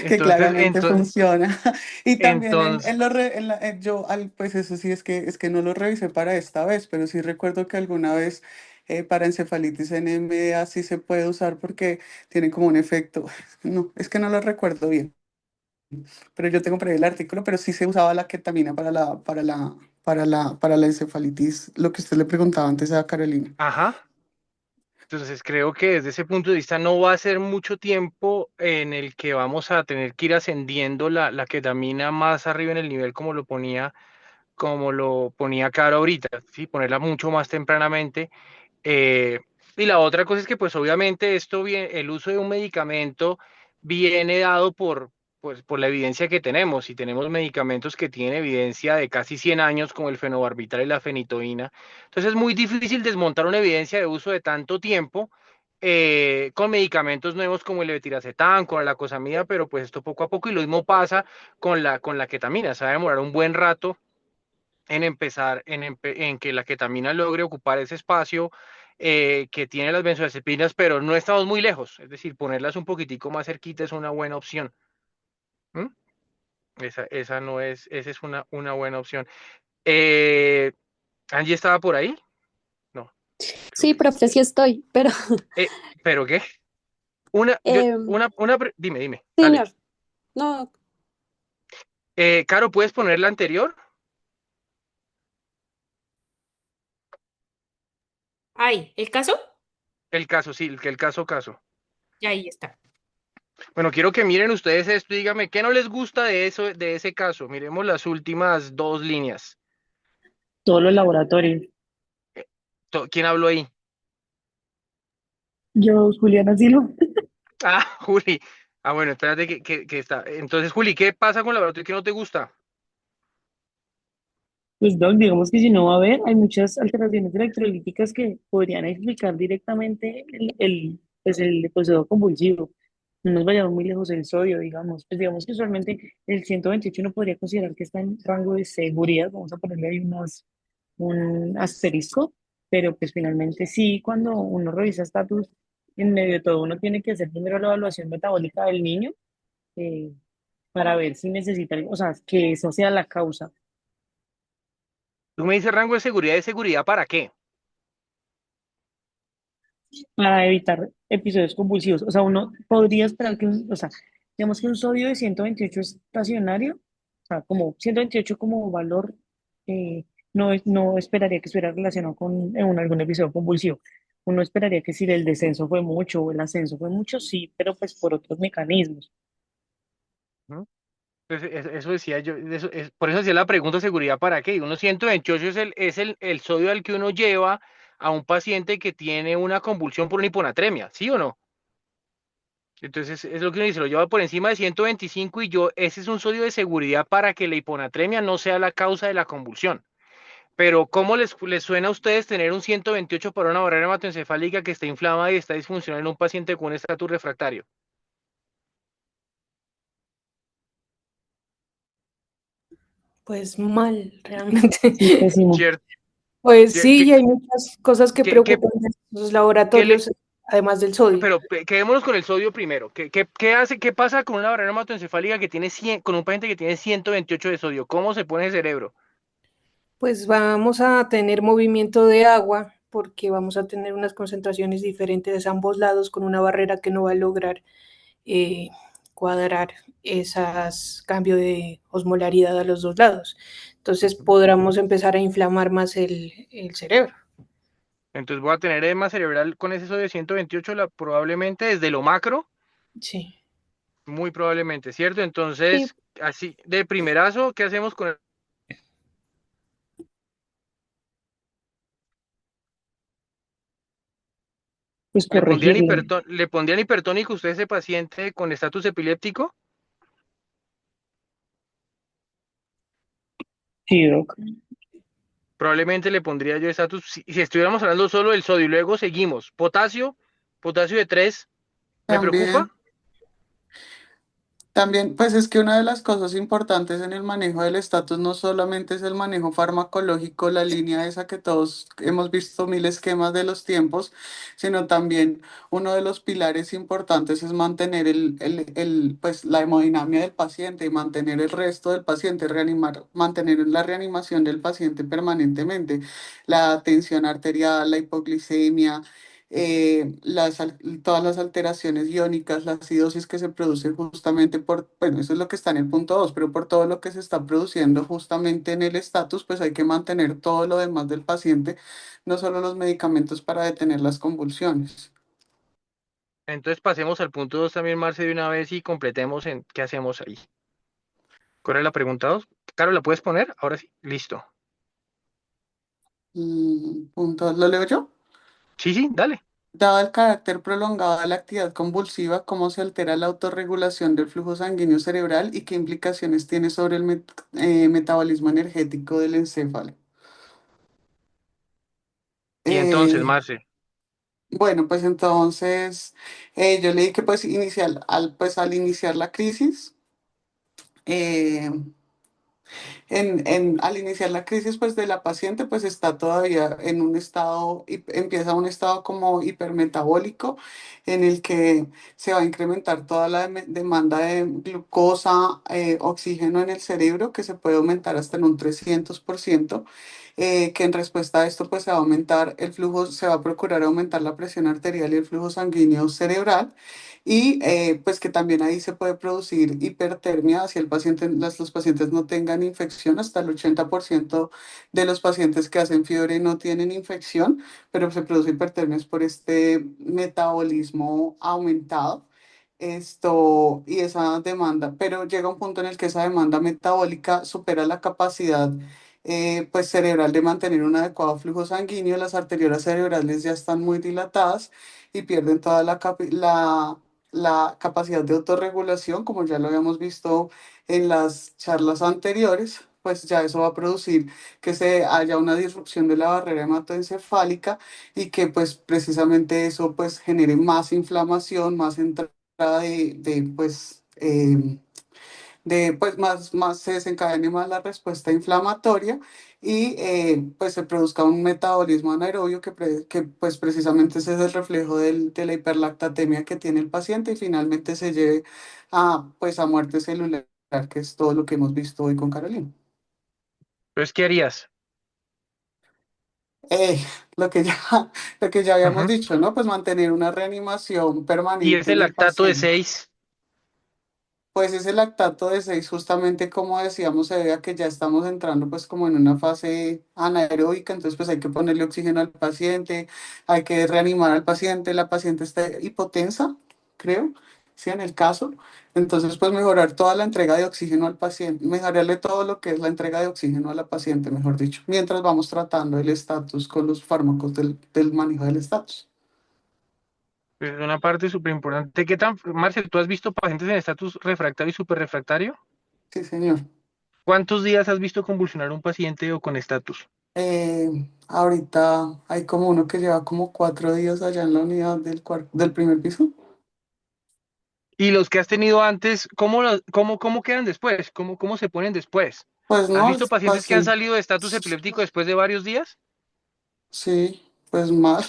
que Entonces, claramente funciona. Y también entonces, pues eso sí es que no lo revisé para esta vez, pero sí recuerdo que alguna vez para encefalitis NMDA sí se puede usar porque tiene como un efecto, no, es que no lo recuerdo bien, pero yo tengo por ahí el artículo, pero sí se usaba la ketamina para la encefalitis, lo que usted le preguntaba antes a Carolina. ajá. Entonces creo que desde ese punto de vista no va a ser mucho tiempo en el que vamos a tener que ir ascendiendo la ketamina más arriba en el nivel como lo ponía Caro ahorita, ¿sí? Ponerla mucho más tempranamente. Eh, y la otra cosa es que, pues obviamente el uso de un medicamento viene dado pues, por la evidencia que tenemos. Y tenemos medicamentos que tienen evidencia de casi 100 años, como el fenobarbital y la fenitoína. Entonces es muy difícil desmontar una evidencia de uso de tanto tiempo con medicamentos nuevos como el levetiracetam, con la acosamida, pero pues esto poco a poco. Y lo mismo pasa con la ketamina. Se va a demorar un buen rato en empezar, en que la ketamina logre ocupar ese espacio que tiene las benzodiazepinas, pero no estamos muy lejos. Es decir, ponerlas un poquitico más cerquita es una buena opción. ¿Mm? Esa no es, esa es una buena opción. Eh, ¿Angie estaba por ahí? No, creo Sí, que sí. profe, sí estoy, pero Eh, ¿Pero qué? em, Dime, dale. señor, no, Caro, ¿puedes poner la anterior? Ay, ¿el caso? El caso, sí, el caso. Ya ahí está. Bueno, quiero que miren ustedes esto y díganme qué no les gusta de eso, de ese caso. Miremos las últimas dos líneas. Todos los laboratorios. ¿Quién habló ahí? Yo, Juliana Silva, Ah, Juli. Ah, bueno, espérate que está. Entonces, Juli, ¿qué pasa con el laboratorio que no te gusta? pues Doc, digamos que si no va a haber, hay muchas alteraciones electrolíticas que podrían explicar directamente el episodio convulsivo. No nos vayamos muy lejos del sodio, digamos. Pues digamos que usualmente el 128 uno podría considerar que está en rango de seguridad, vamos a ponerle ahí un asterisco, pero pues finalmente sí, cuando uno revisa estatus, en medio de todo uno tiene que hacer primero la evaluación metabólica del niño eh, para ver si necesita, o sea, que esa sea la causa. Tú me dices rango de seguridad ¿para qué? Para evitar episodios convulsivos. O sea, uno podría esperar o sea, digamos que un sodio de 128 estacionario, o sea, como 128 como valor, no esperaría que estuviera relacionado con algún episodio convulsivo. Uno esperaría que si el descenso fue mucho o el ascenso fue mucho, sí, pero pues por otros mecanismos. ¿No? Entonces, eso decía yo, por eso hacía la pregunta seguridad ¿para qué? Uno 128 es el sodio al que uno lleva a un paciente que tiene una convulsión por una hiponatremia, ¿sí o no? Entonces, es lo que uno dice, lo lleva por encima de 125 y ese es un sodio de seguridad para que la hiponatremia no sea la causa de la convulsión. Pero, ¿cómo les suena a ustedes tener un 128 para una barrera hematoencefálica que está inflamada y está disfuncional en un paciente con un estatus refractario? Pues mal, realmente. Sí, pésimo. ¿Cierto? Pues ¿Qué, sí, y qué, hay muchas cosas que qué, qué- preocupan de los qué le, laboratorios, además del sodio. pero quedémonos con el sodio primero. ¿Qué pasa con una barrera hematoencefálica que tiene 100, con un paciente que tiene 128 de sodio? ¿Cómo se pone el cerebro? Pues vamos a tener movimiento de agua porque vamos a tener unas concentraciones diferentes a ambos lados con una barrera que no va a lograr eh, cuadrar esas cambios de osmolaridad a los dos lados. Entonces podremos empezar a inflamar más el cerebro. Entonces voy a tener edema cerebral con ese sodio de 128 probablemente desde lo macro, Sí. muy probablemente, ¿cierto? sí, Entonces, así de primerazo, ¿qué hacemos con el... Pues corregirlo. ¿Le pondrían hipertónico a usted a ese paciente con estatus epiléptico? Sí, Doc. Probablemente le pondría yo estatus, si estuviéramos hablando solo del sodio y luego seguimos. Potasio de 3, ¿me También. preocupa? También, pues es que una de las cosas importantes en el manejo del estatus no solamente es el manejo farmacológico, la línea esa que todos hemos visto mil esquemas de los tiempos, sino también uno de los pilares importantes es mantener pues, la hemodinamia del paciente y mantener el resto del paciente, mantener la reanimación del paciente permanentemente, la tensión arterial, la hipoglicemia, todas las alteraciones iónicas, la acidosis que se produce justamente bueno, eso es lo que está en el punto 2, pero por todo lo que se está produciendo justamente en el estatus, pues hay que mantener todo lo demás del paciente, no solo los medicamentos para detener las convulsiones. Entonces pasemos al punto 2 también, Marce, de una vez y completemos en qué hacemos ahí. ¿Cuál es la pregunta 2? Caro, ¿la puedes poner? Ahora sí, listo. Punto, ¿lo leo yo? Sí, sí, dale. Dado el carácter prolongado de la actividad convulsiva, ¿cómo se altera la autorregulación del flujo sanguíneo cerebral y qué implicaciones tiene sobre el metabolismo energético del encéfalo? Y entonces, Eh, Marce, bueno, pues entonces yo leí que pues, al iniciar la crisis, eh, al iniciar la crisis pues, de la paciente, pues está todavía en un estado, empieza un estado como hipermetabólico en el que se va a incrementar toda la demanda de glucosa, oxígeno en el cerebro, que se puede aumentar hasta en un 300%, que en respuesta a esto pues se va a aumentar el flujo, se va a procurar aumentar la presión arterial y el flujo sanguíneo cerebral. Y pues que también ahí se puede producir hipertermia si los pacientes no tengan infección. Hasta el 80% de los pacientes que hacen fiebre no tienen infección, pero se produce hipertermia es por este metabolismo aumentado. Y esa demanda, pero llega un punto en el que esa demanda metabólica supera la capacidad pues cerebral de mantener un adecuado flujo sanguíneo. Las arteriolas cerebrales ya están muy dilatadas y pierden toda la capacidad de autorregulación, como ya lo habíamos visto en las charlas anteriores. Pues ya eso va a producir que se haya una disrupción de la barrera hematoencefálica y que pues precisamente eso pues genere más inflamación, más entrada pues más se desencadene más la respuesta inflamatoria y pues se produzca un metabolismo anaerobio que pues precisamente ese es el reflejo de la hiperlactatemia que tiene el paciente y finalmente se lleve pues a muerte celular, que es todo lo que hemos visto hoy con Carolina. entonces, ¿qué harías? Eh, lo que ya, lo que ya habíamos Ujú. dicho, ¿no? Pues mantener una reanimación Y permanente ese en el lactato de paciente. 6. Pues ese lactato de 6 justamente como decíamos, se ve a que ya estamos entrando pues como en una fase anaeróbica, entonces pues hay que ponerle oxígeno al paciente, hay que reanimar al paciente, la paciente está hipotensa, creo, sí, en el caso. Entonces pues mejorar toda la entrega de oxígeno al paciente, mejorarle todo lo que es la entrega de oxígeno a la paciente, mejor dicho, mientras vamos tratando el estatus con los fármacos del manejo del estatus. Es una parte súper importante. ¿Qué tan, Marcel, tú has visto pacientes en estatus refractario y superrefractario? Sí, señor. ¿Cuántos días has visto convulsionar a un paciente o con estatus? Ahorita hay como uno que lleva como 4 días allá en la unidad del primer piso. Y los que has tenido antes, ¿cómo quedan después? ¿Cómo se ponen después? Pues ¿Has no, visto es pacientes que han fácil. salido de estatus epiléptico después de varios días? Sí, pues mal.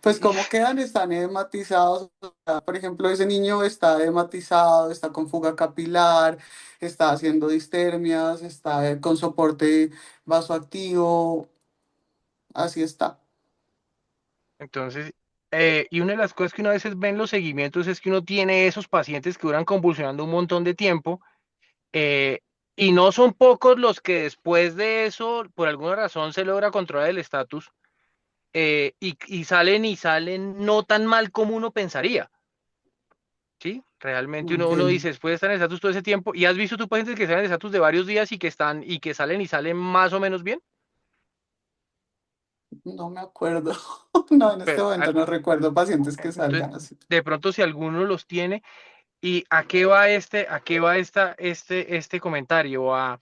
Pues cómo quedan, están edematizados. O sea, por ejemplo, ese niño está edematizado, está con fuga capilar, está haciendo distermias, está con soporte vasoactivo, así está. Entonces, y una de las cosas que uno a veces ve en los seguimientos es que uno tiene esos pacientes que duran convulsionando un montón de tiempo, eh, y no son pocos los que después de eso, por alguna razón, se logra controlar el estatus, y salen no tan mal como uno pensaría, ¿sí? Realmente Ok. uno dice, después de estar en estatus todo ese tiempo, ¿y has visto tú pacientes que salen de estatus de varios días y que salen más o menos bien? No me acuerdo. No, en este Pero, momento no recuerdo pacientes que entonces, salgan así. de pronto si alguno los tiene. ¿Y a qué va este comentario? A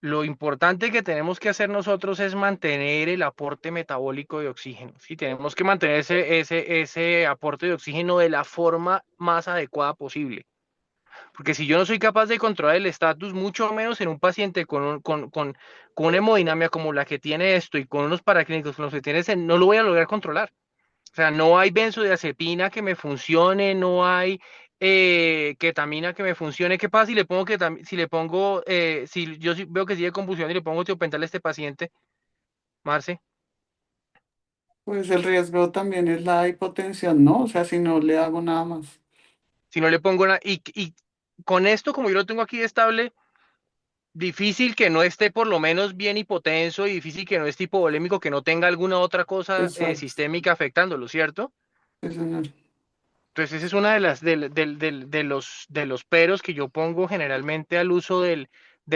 lo importante que tenemos que hacer nosotros es mantener el aporte metabólico de oxígeno. Sí, tenemos que mantener ese aporte de oxígeno de la forma más adecuada posible. porque si yo no soy capaz de controlar el estatus, mucho menos en un paciente con una hemodinamia como la que tiene esto y con unos paraclínicos con los que tiene ese, no lo voy a lograr controlar. O sea, no hay benzodiazepina que me funcione, no hay ketamina que me funcione. ¿Qué pasa si le pongo si le pongo, si yo veo que sigue convulsión y le pongo tiopental a este paciente, Marce? Pues el riesgo también es la hipotensión, ¿no? O sea, si no le hago nada más. Si no le pongo nada, y con esto, como yo lo tengo aquí estable, difícil que no esté por lo menos bien hipotenso y difícil que no esté hipovolémico, que no tenga alguna otra cosa Exacto. sistémica afectándolo, ¿cierto? Sí, señor. Entonces, esa es una de las de los peros que yo pongo generalmente al uso de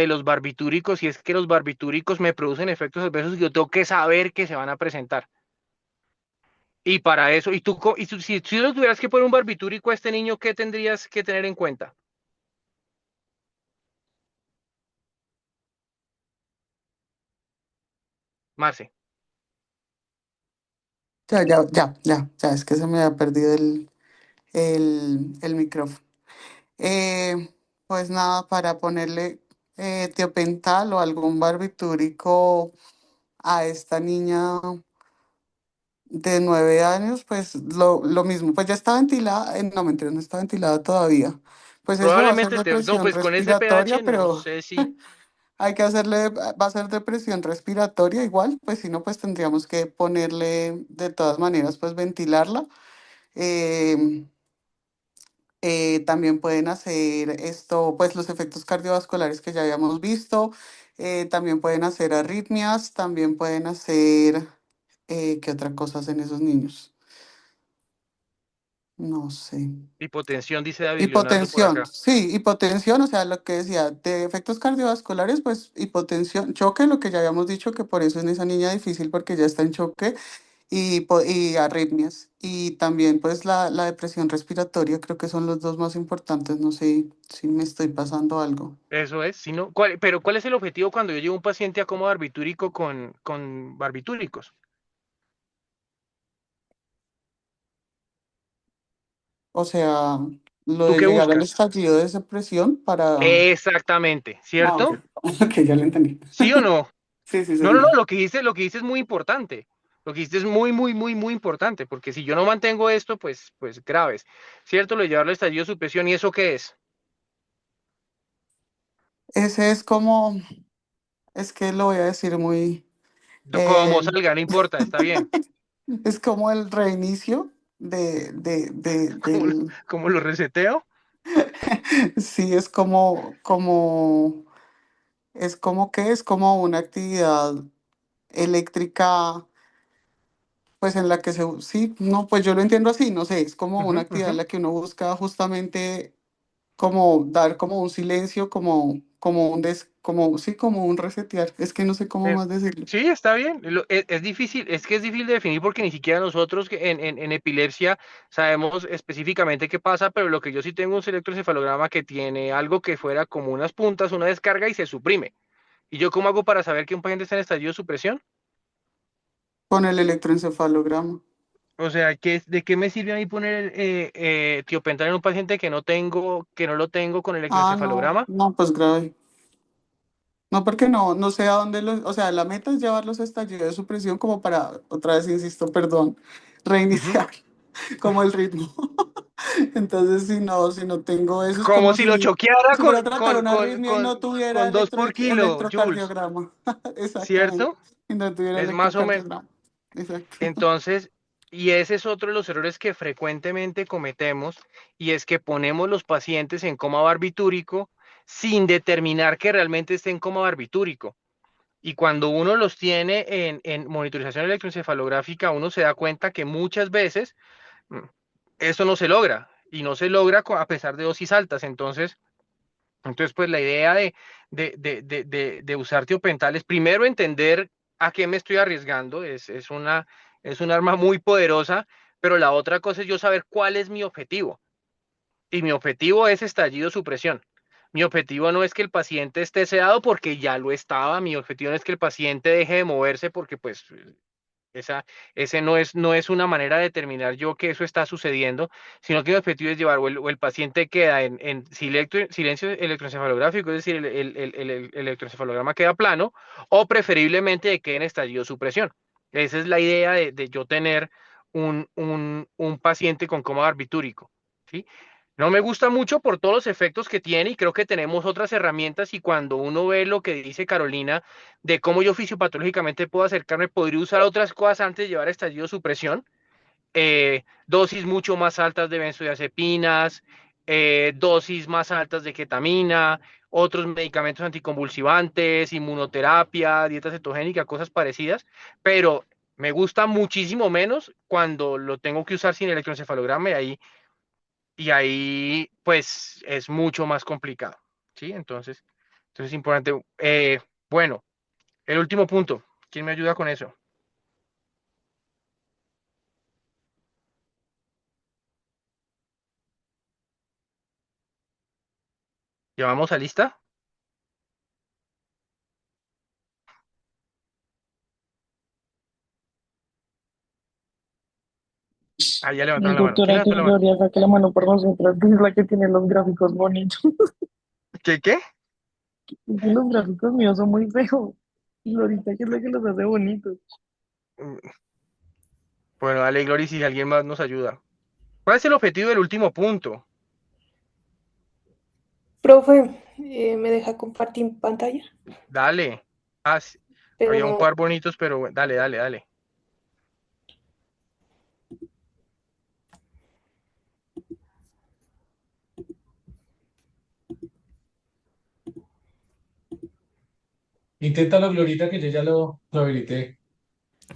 los barbitúricos, y es que los barbitúricos me producen efectos adversos y yo tengo que saber que se van a presentar. Y para eso, si lo tuvieras que poner un barbitúrico a este niño, ¿qué tendrías que tener en cuenta, Marce? Ya, es que se me ha perdido el micrófono. Eh, pues nada, para ponerle tiopental o algún barbitúrico a esta niña de 9 años, pues lo mismo, pues ya está ventilada, no mentira, no está ventilada todavía. Pues eso va a ser Probablemente no, depresión pues con ese respiratoria, pH no pero sé si. hay que hacerle, va a ser depresión respiratoria igual, pues si no, pues tendríamos que ponerle de todas maneras, pues ventilarla. Em, También pueden hacer esto, pues los efectos cardiovasculares que ya habíamos visto, también pueden hacer arritmias, también pueden hacer, ¿qué otra cosa hacen esos niños? No sé. Hipotensión, dice David Leonardo por Hipotensión, acá. sí, hipotensión, o sea, lo que decía, de efectos cardiovasculares, pues hipotensión, choque, lo que ya habíamos dicho, que por eso en esa niña difícil porque ya está en choque, y arritmias. Y también pues la depresión respiratoria, creo que son los dos más importantes, no sé si me estoy pasando algo. Eso es, si no, pero ¿cuál es el objetivo cuando yo llevo un paciente a coma barbitúrico con barbitúricos? O sea, lo ¿Tú de qué llegar al buscas? estallido de depresión para... Exactamente, Ah, ok, ¿cierto? ok, ya lo entendí. ¿Sí o no? Sí, sí, No, no, no, señor. lo que dices es muy importante. Lo que dices es muy, muy, muy, muy importante, porque si yo no mantengo esto, pues graves, ¿cierto? Lo de llevarlo al estallido de supresión, ¿y eso qué es? Ese es como, es que lo voy a decir muy... Como eh, salga, no importa, está bien. es como el reinicio ¿Cómo, del... cómo lo reseteo? Sí, es como que es como una actividad eléctrica, pues en la que sí, no, pues yo lo entiendo así, no sé, es como una Ujú, actividad en ujú. la que uno busca justamente como dar como un silencio, sí, como un resetear, es que no sé cómo Eh, más decirlo. sí, está bien. Es difícil, es que es difícil de definir porque ni siquiera nosotros en epilepsia sabemos específicamente qué pasa, pero lo que yo sí tengo es un electroencefalograma que tiene algo que fuera como unas puntas, una descarga y se suprime. ¿Y yo cómo hago para saber que un paciente está en estadio de supresión? Con el electroencefalograma. O sea, ¿de qué me sirve a mí poner tiopental en un paciente que no lo tengo con Ah, electroencefalograma? no, pues grave. No, porque no sé a dónde o sea, la meta es llevarlos a estallido de supresión como para, otra vez insisto, perdón, Ujú. reiniciar como el ritmo. Entonces, si no tengo eso, es Como como si lo choqueara si fuera a tratar una arritmia y no tuviera con 2 por kilo, Jules, electrocardiograma. Exactamente. ¿cierto? Y no tuviera Es más o menos. electrocardiograma. Exacto. Entonces, y ese es otro de los errores que frecuentemente cometemos, y es que ponemos los pacientes en coma barbitúrico sin determinar que realmente esté en coma barbitúrico. Y cuando uno los tiene en monitorización electroencefalográfica, uno se da cuenta que muchas veces mm, eso no se logra, y no se logra a pesar de dosis altas. Entonces, pues la idea de usar tiopental es primero entender a qué me estoy arriesgando, es un arma muy poderosa, pero la otra cosa es yo saber cuál es mi objetivo. Y mi objetivo es estallido supresión. Mi objetivo no es que el paciente esté sedado porque ya lo estaba, mi objetivo no es que el paciente deje de moverse porque pues Ese no es una manera de determinar yo que eso está sucediendo, sino que el objetivo es llevar, o el paciente queda en silencio electroencefalográfico, es decir, el electroencefalograma queda plano, o preferiblemente quede en estallido de supresión. Esa es la idea de yo tener un paciente con coma barbitúrico, ¿sí? No me gusta mucho por todos los efectos que tiene y creo que tenemos otras herramientas y cuando uno ve lo que dice Carolina de cómo yo fisiopatológicamente puedo acercarme, podría usar otras cosas antes de llevar estallido de supresión, dosis mucho más altas de benzodiazepinas, dosis más altas de ketamina, otros medicamentos anticonvulsivantes, inmunoterapia, dieta cetogénica, cosas parecidas, pero me gusta muchísimo menos cuando lo tengo que usar sin electroencefalograma y ahí pues es mucho más complicado, ¿sí? Entonces es importante. Bueno, el último punto, ¿quién me ayuda con eso? ¿Llevamos a lista? Ah, ya levantaron la mano. ¿Quién Doctora, que levantó la mano? Gloria saque la mano por nosotras, que es la que tiene los gráficos bonitos. ¿Qué? Es que los gráficos míos son muy feos. Y Glorita, que es la que los hace bonitos. Mm, Bueno, dale, Glory, si alguien más nos ayuda. ¿Cuál es el objetivo del último punto? Profe, ¿me deja compartir pantalla? Dale. Ah, sí, Pero había un no, par bonitos, pero dale, dale, dale. Inténtalo, Glorita, que yo ya lo habilité.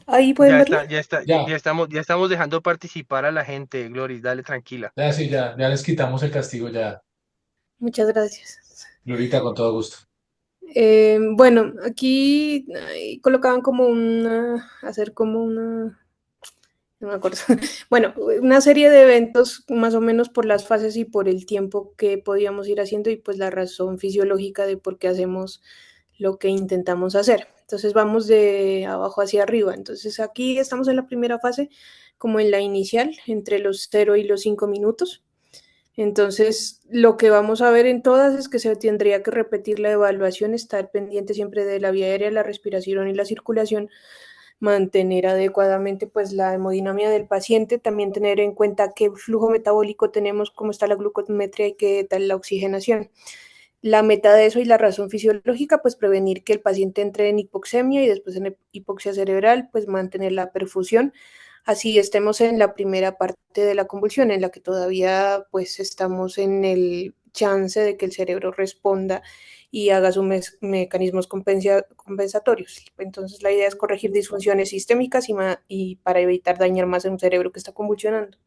ahí pueden Ya verlo. está, ya está, Ya, ya estamos dejando participar a la gente, Glory, dale tranquila. ya sí, ya les quitamos el castigo, ya. Muchas gracias. Glorita, con todo gusto. Bueno, aquí colocaban como hacer como no me acuerdo. Bueno, una serie de eventos más o menos por las fases y por el tiempo que podíamos ir haciendo y pues la razón fisiológica de por qué hacemos lo que intentamos hacer. Entonces vamos de abajo hacia arriba. Entonces aquí estamos en la primera fase, como en la inicial, entre los 0 y los 5 minutos. Entonces, lo que vamos a ver en todas es que se tendría que repetir la evaluación, estar pendiente siempre de la vía aérea, la respiración y la circulación, mantener adecuadamente pues la hemodinamia del paciente, también tener en cuenta qué flujo metabólico tenemos, cómo está la glucometría y qué tal la oxigenación. La meta de eso y la razón fisiológica, pues prevenir que el paciente entre en hipoxemia y después en hipoxia cerebral, pues mantener la perfusión. Así estemos en la primera parte de la convulsión, en la que todavía pues estamos en el chance de que el cerebro responda y haga sus mecanismos compensatorios. Entonces la idea es corregir disfunciones sistémicas y para evitar dañar más en un cerebro que está convulsionando.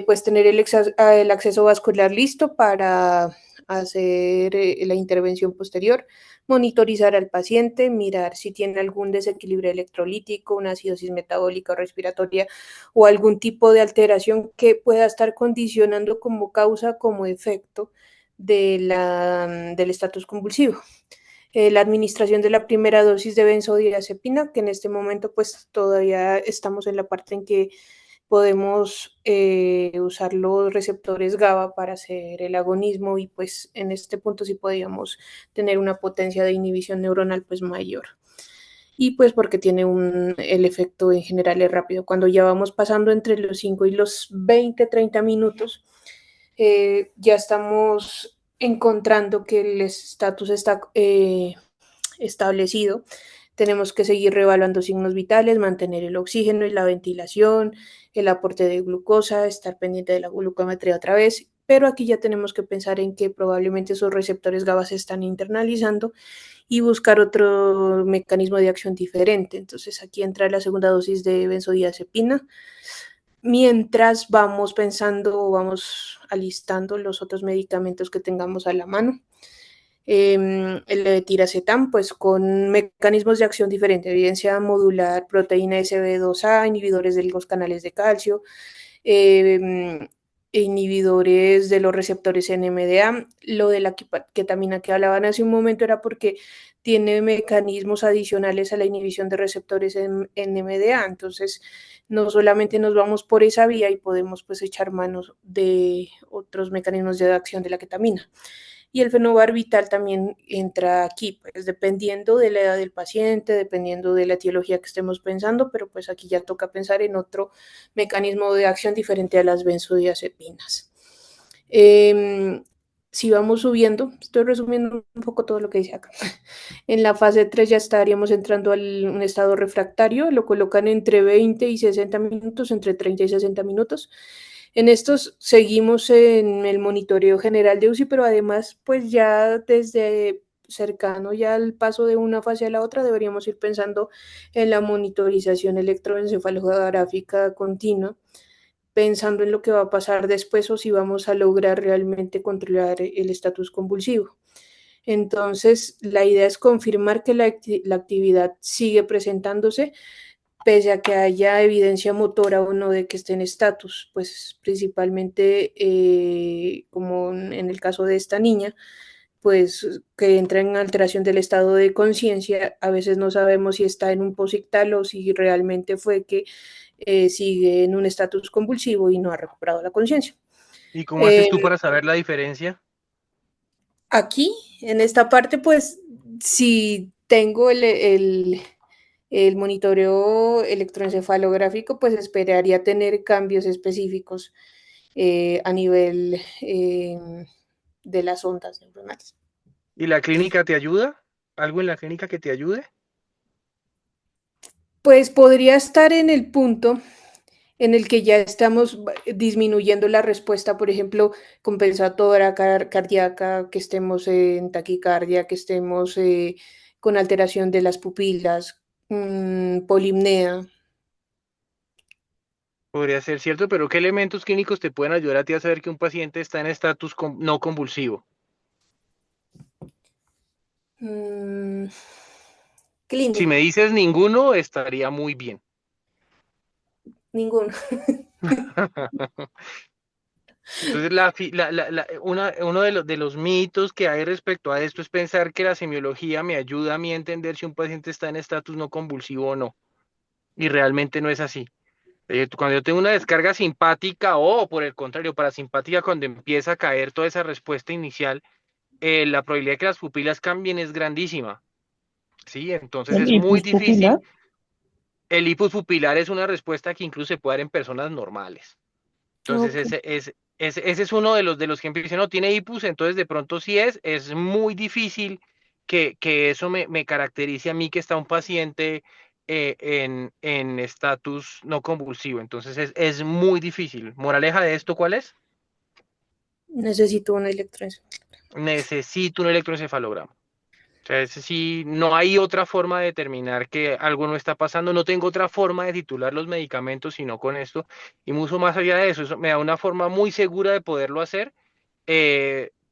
Pues tener el acceso vascular listo para hacer la intervención posterior, monitorizar al paciente, mirar si tiene algún desequilibrio electrolítico, una acidosis metabólica o respiratoria o algún tipo de alteración que pueda estar condicionando como causa, como efecto del estatus convulsivo. La administración de la primera dosis de benzodiazepina, que en este momento pues todavía estamos en la parte en que podemos usar los receptores GABA para hacer el agonismo y pues en este punto sí podríamos tener una potencia de inhibición neuronal pues mayor. Y pues porque tiene el efecto en general es rápido. Cuando ya vamos pasando entre los 5 y los 20, 30 minutos, ya estamos encontrando que el estatus está establecido. Tenemos que seguir reevaluando signos vitales, mantener el oxígeno y la ventilación, el aporte de glucosa, estar pendiente de la glucometría otra vez, pero aquí ya tenemos que pensar en que probablemente esos receptores GABA se están internalizando y buscar otro mecanismo de acción diferente. Entonces aquí entra la segunda dosis de benzodiazepina, mientras vamos pensando, vamos alistando los otros medicamentos que tengamos a la mano. El de tiracetam, pues con mecanismos de acción diferentes, evidencia modular, proteína SB2A, inhibidores de los canales de calcio, inhibidores de los receptores NMDA. Lo de la ketamina que hablaban hace un momento era porque tiene mecanismos adicionales a la inhibición de receptores en NMDA. Entonces, no solamente nos vamos por esa vía y podemos pues echar manos de otros mecanismos de acción de la ketamina. Y el fenobarbital también entra aquí, pues dependiendo de la edad del paciente, dependiendo de la etiología que estemos pensando, pero pues aquí ya toca pensar en otro mecanismo de acción diferente a las benzodiazepinas. Si vamos subiendo, estoy resumiendo un poco todo lo que dice acá. En la fase 3 ya estaríamos entrando a un estado refractario, lo colocan entre 20 y 60 minutos, entre 30 y 60 minutos. En estos seguimos en el monitoreo general de UCI, pero además, pues ya desde cercano ya al paso de una fase a la otra, deberíamos ir pensando en la monitorización electroencefalográfica continua, pensando en lo que va a pasar después o si vamos a lograr realmente controlar el estatus convulsivo. Entonces, la idea es confirmar que la actividad sigue presentándose, pese a que haya evidencia motora o no de que esté en estatus, pues principalmente como en el caso de esta niña, pues que entra en alteración del estado de conciencia, a veces no sabemos si está en un posictal o si realmente fue que sigue en un estatus convulsivo y no ha recuperado la conciencia. ¿Y cómo haces tú para saber la diferencia? Aquí, en esta parte, pues si tengo el monitoreo electroencefalográfico, pues esperaría tener cambios específicos a nivel de las ondas neuronales. ¿Y la clínica te ayuda? ¿Algo en la clínica que te ayude? Pues podría estar en el punto en el que ya estamos disminuyendo la respuesta, por ejemplo, compensatoria cardíaca, que estemos en taquicardia, que estemos con alteración de las pupilas, polimnea. Podría ser cierto, pero ¿qué elementos clínicos te pueden ayudar a ti a saber que un paciente está en estatus no convulsivo? Si me Clínico, dices ninguno, estaría muy bien. ninguno. Entonces, uno de los mitos que hay respecto a esto es pensar que la semiología me ayuda a mí a entender si un paciente está en estatus no convulsivo o no. Y realmente no es así. Cuando yo tengo una descarga simpática o, por el contrario, parasimpática, cuando empieza a caer toda esa respuesta inicial, la probabilidad de que las pupilas cambien es grandísima. ¿Sí? Entonces El es muy ictus difícil. pupilar. El hipus pupilar es una respuesta que incluso se puede dar en personas normales. Entonces, Ok. ese es uno de los que dicen, no, tiene hipus, entonces de pronto sí es muy difícil que eso me caracterice a mí que está un paciente en estatus no convulsivo. Entonces, es muy difícil. Moraleja de esto, ¿cuál es? Necesito un electroencefalograma. Necesito un electroencefalograma. O sea, ese sí, no hay otra forma de determinar que algo no está pasando, no tengo otra forma de titular los medicamentos sino con esto. Y mucho más allá de eso, eso me da una forma muy segura de poderlo hacer.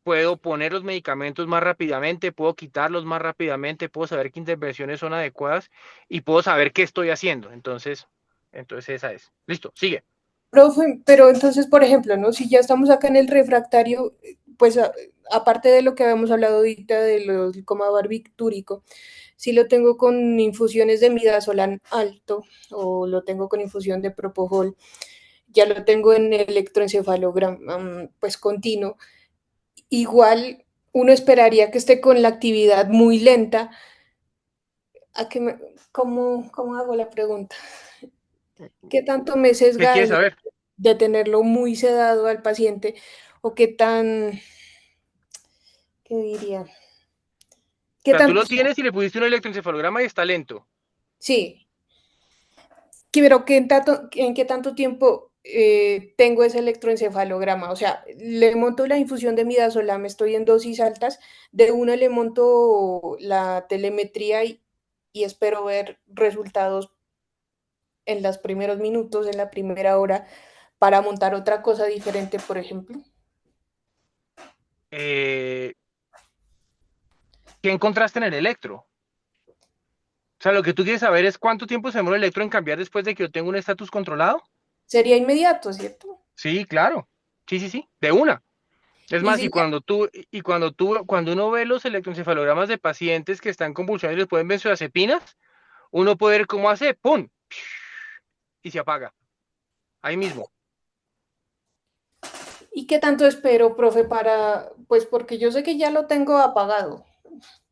Puedo poner los medicamentos más rápidamente, puedo quitarlos más rápidamente, puedo saber qué intervenciones son adecuadas y puedo saber qué estoy haciendo. Entonces esa es. Listo, sigue. Profe, pero entonces, por ejemplo, ¿no? Si ya estamos acá en el refractario, pues aparte de lo que habíamos hablado ahorita del coma barbitúrico, si lo tengo con infusiones de midazolam alto o lo tengo con infusión de propofol, ya lo tengo en electroencefalograma, pues continuo, igual uno esperaría que esté con la actividad muy lenta. ¿A qué cómo hago la pregunta? ¿Qué tanto me ¿Qué sesga quieres saber? de tenerlo muy sedado al paciente o qué tan, qué diría, O qué sea, tú tanto, lo tienes y le pusiste un electroencefalograma y está lento. sí, pero en qué tanto tiempo tengo ese electroencefalograma, o sea, le monto la infusión de midazolam, estoy en dosis altas, de una le monto la telemetría y espero ver resultados en los primeros minutos, en la primera hora, para montar otra cosa diferente, por ejemplo. Eh, ¿Qué encontraste en el electro? O sea, lo que tú quieres saber es cuánto tiempo se demora el electro en cambiar después de que yo tengo un estatus controlado. Sería inmediato, ¿cierto? Sí, claro. Sí, sí, sí, de una. Es Y más, si cuando uno ve los electroencefalogramas de pacientes que están convulsionando y les ponen benzodiazepinas, uno puede ver cómo hace, ¡pum! Y se apaga. Ahí mismo. ¿Y qué tanto espero, profe, pues porque yo sé que ya lo tengo apagado,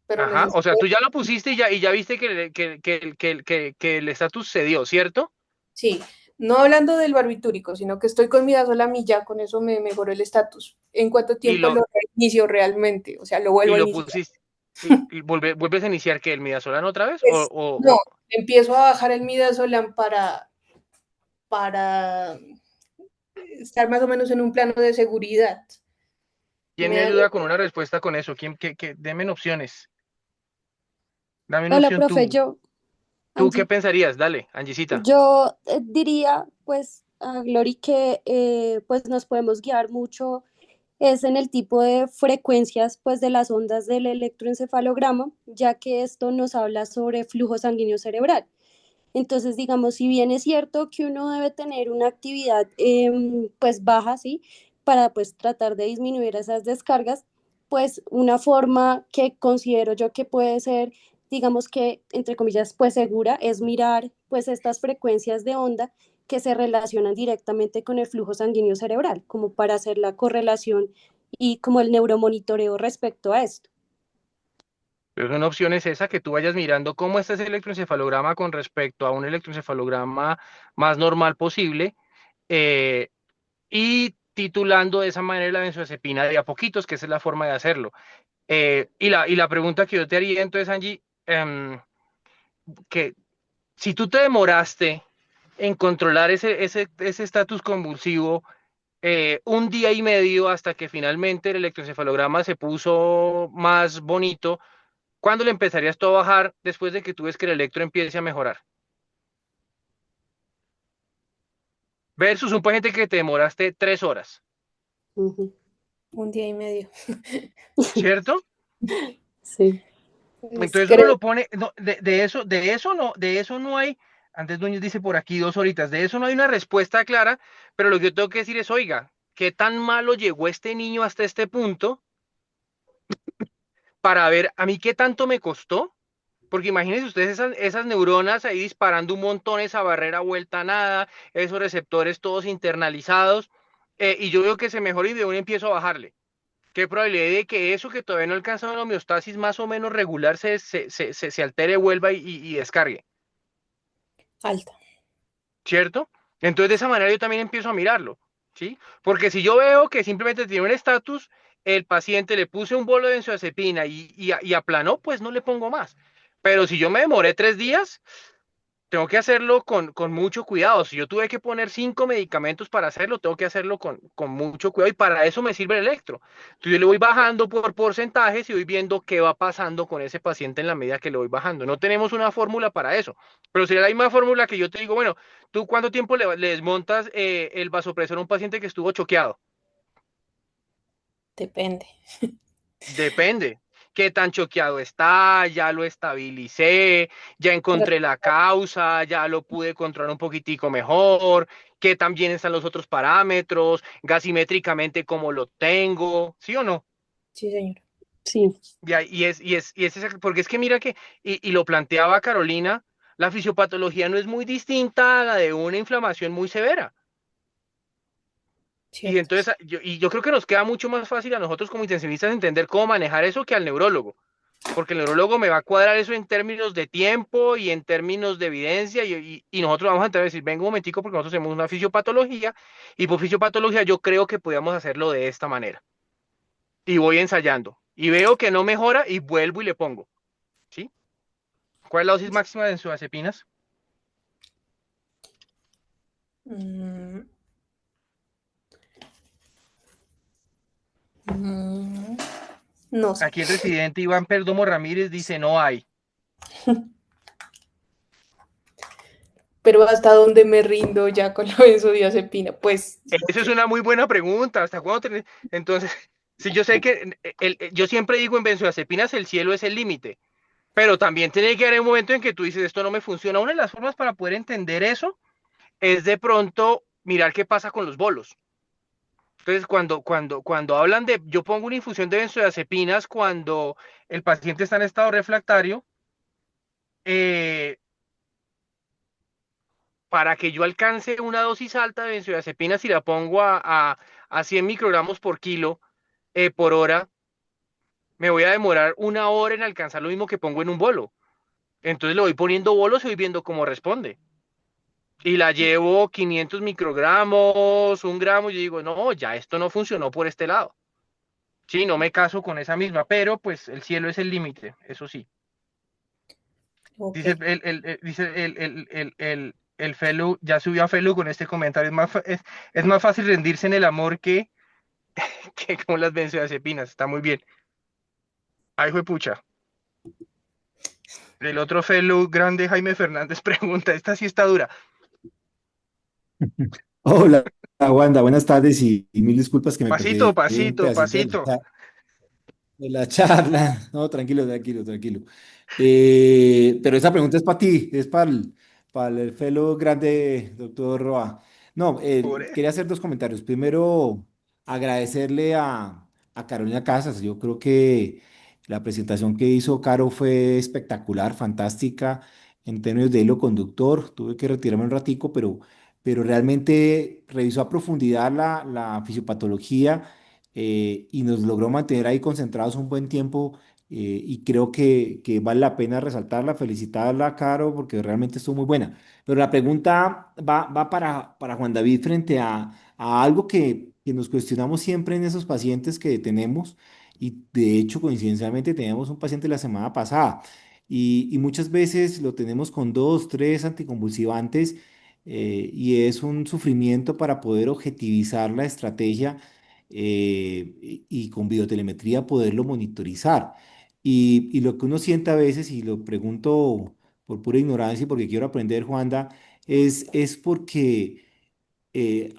pero Ajá. O necesito, sea, tú ya lo pusiste y ya viste que el estatus se dio, ¿cierto? sí, no hablando del barbitúrico, sino que estoy con midazolam y ya con eso me mejoró el estatus. ¿En cuánto Y tiempo lo, lo reinicio realmente? O sea, lo y vuelvo a lo iniciar. pusiste. Y vuelves a iniciar que el midazolam otra vez Pues, o no, empiezo a bajar el midazolam para estar más o menos en un plano de seguridad. ¿quién Me me dan ayuda con una respuesta con eso? Deme opciones. Dame una Hola, opción profe, tú. yo, ¿Tú qué Angie, pensarías? Dale, Angisita. yo diría, pues, a Glory que pues nos podemos guiar mucho es en el tipo de frecuencias, pues, de las ondas del electroencefalograma, ya que esto nos habla sobre flujo sanguíneo cerebral. Entonces, digamos, si bien es cierto que uno debe tener una actividad pues baja, ¿sí? Para pues tratar de disminuir esas descargas, pues una forma que considero yo que puede ser, digamos que, entre comillas, pues segura, es mirar pues estas frecuencias de onda que se relacionan directamente con el flujo sanguíneo cerebral, como para hacer la correlación y como el neuromonitoreo respecto a esto. Pero una opción es esa, que tú vayas mirando cómo está ese electroencefalograma con respecto a un electroencefalograma más normal posible, eh, y titulando de esa manera la benzodiazepina de a poquitos, que esa es la forma de hacerlo. Y la pregunta que yo te haría entonces, Angie, que si tú te demoraste en controlar ese estatus convulsivo, un día y medio hasta que finalmente el electroencefalograma se puso más bonito, ¿cuándo le empezarías tú a bajar después de que tú ves que el electro empiece a mejorar? Versus un paciente que te demoraste 3 horas, Ujú. un día y medio. ¿cierto? Sí. Pues Entonces uno creo, lo pone, no, de eso no hay, antes Núñez dice por aquí 2 horitas, de eso no hay una respuesta clara, pero lo que yo tengo que decir es, oiga, ¿qué tan malo llegó este niño hasta este punto para ver a mí qué tanto me costó? Porque imagínense ustedes esas neuronas ahí disparando un montón, esa barrera vuelta a nada, esos receptores todos internalizados, y yo veo que se mejora y de uno empiezo a bajarle. ¿Qué probabilidad de que eso que todavía no ha alcanzado una homeostasis más o menos regular se altere, vuelva y descargue? alta. ¿Cierto? Entonces de esa manera yo también empiezo a mirarlo, ¿sí? Porque si yo veo que simplemente tiene un estatus, el paciente le puse un bolo de benzodiazepina y aplanó, pues no le pongo más. Pero si yo me demoré 3 días, tengo que hacerlo con mucho cuidado. Si yo tuve que poner 5 medicamentos para hacerlo, tengo que hacerlo con mucho cuidado y para eso me sirve el electro. Entonces yo le voy bajando por porcentajes y voy viendo qué va pasando con ese paciente en la medida que le voy bajando. No tenemos una fórmula para eso, pero sería la misma fórmula que yo te digo, bueno, ¿tú cuánto tiempo le desmontas el vasopresor a un paciente que estuvo choqueado? Depende. Depende. ¿Qué tan choqueado está? Ya lo estabilicé, ya encontré la causa, ya lo pude controlar un poquitico mejor. ¿Qué tan bien están los otros parámetros? Gasimétricamente, ¿cómo lo tengo? ¿Sí o no? Sí, señor. Sí. Porque es que mira que, y lo planteaba Carolina, la fisiopatología no es muy distinta a la de una inflamación muy severa. Y Cierto. entonces, yo creo que nos queda mucho más fácil a nosotros como intensivistas entender cómo manejar eso que al neurólogo. Porque el neurólogo me va a cuadrar eso en términos de tiempo y en términos de evidencia y nosotros vamos a entrar a decir, venga un momentico porque nosotros tenemos una fisiopatología y por fisiopatología yo creo que podíamos hacerlo de esta manera. Y voy ensayando y veo que no mejora y vuelvo y le pongo, ¿sí? ¿Cuál es la dosis máxima de benzodiazepinas? Mm, mm, no sé. Aquí el residente Iván Perdomo Ramírez dice no hay. Pero hasta dónde me rindo ya con la benzodiazepina, pues Eso es una muy buena pregunta. ¿Hasta cuándo Entonces, si yo sé que yo siempre digo en benzodiazepinas el cielo es el límite. Pero también tiene que haber un momento en que tú dices, esto no me funciona. Una de las formas para poder entender eso es de pronto mirar qué pasa con los bolos. Entonces, cuando hablan de, yo pongo una infusión de benzodiazepinas cuando el paciente está en estado refractario, eh, para que yo alcance una dosis alta de benzodiazepinas, si la pongo a 100 microgramos por kilo por hora, me voy a demorar una hora en alcanzar lo mismo que pongo en un bolo. Entonces le voy poniendo bolos y voy viendo cómo responde. Y la llevo 500 microgramos, 1 gramo, y yo digo, no, ya esto no funcionó por este lado. Sí, no me caso con esa misma, pero pues el cielo es el límite, eso sí. Ok. Dice el Felu, ya subió a Felu con este comentario, es más fácil rendirse en el amor que con las benzodiazepinas, está muy bien. Ay, pucha. El otro Felu grande, Jaime Fernández, pregunta, esta sí está dura. Hola, Wanda, buenas tardes y mil disculpas que me Pasito, perdí un pasito, pedacito pasito. de la charla. No, tranquilo, tranquilo, tranquilo. Pero esa pregunta es para ti, es para el fellow grande, doctor Roa. No, Pobre. quería hacer dos comentarios. Primero, agradecerle a Carolina Casas. Yo creo que la presentación que hizo Caro fue espectacular, fantástica en términos de hilo conductor. Tuve que retirarme un ratico, pero realmente revisó a profundidad la fisiopatología y nos logró mantener ahí concentrados un buen tiempo y creo que vale la pena resaltarla, felicitarla, Caro, porque realmente estuvo muy buena. Pero la pregunta va para Juan David frente a algo que nos cuestionamos siempre en esos pacientes que tenemos y de hecho coincidencialmente teníamos un paciente la semana pasada y muchas veces lo tenemos con dos, tres anticonvulsivantes y es un sufrimiento para poder objetivizar la estrategia y con videotelemetría poderlo monitorizar. Y lo que uno siente a veces, y lo pregunto por pura ignorancia y porque quiero aprender, Juanda, es porque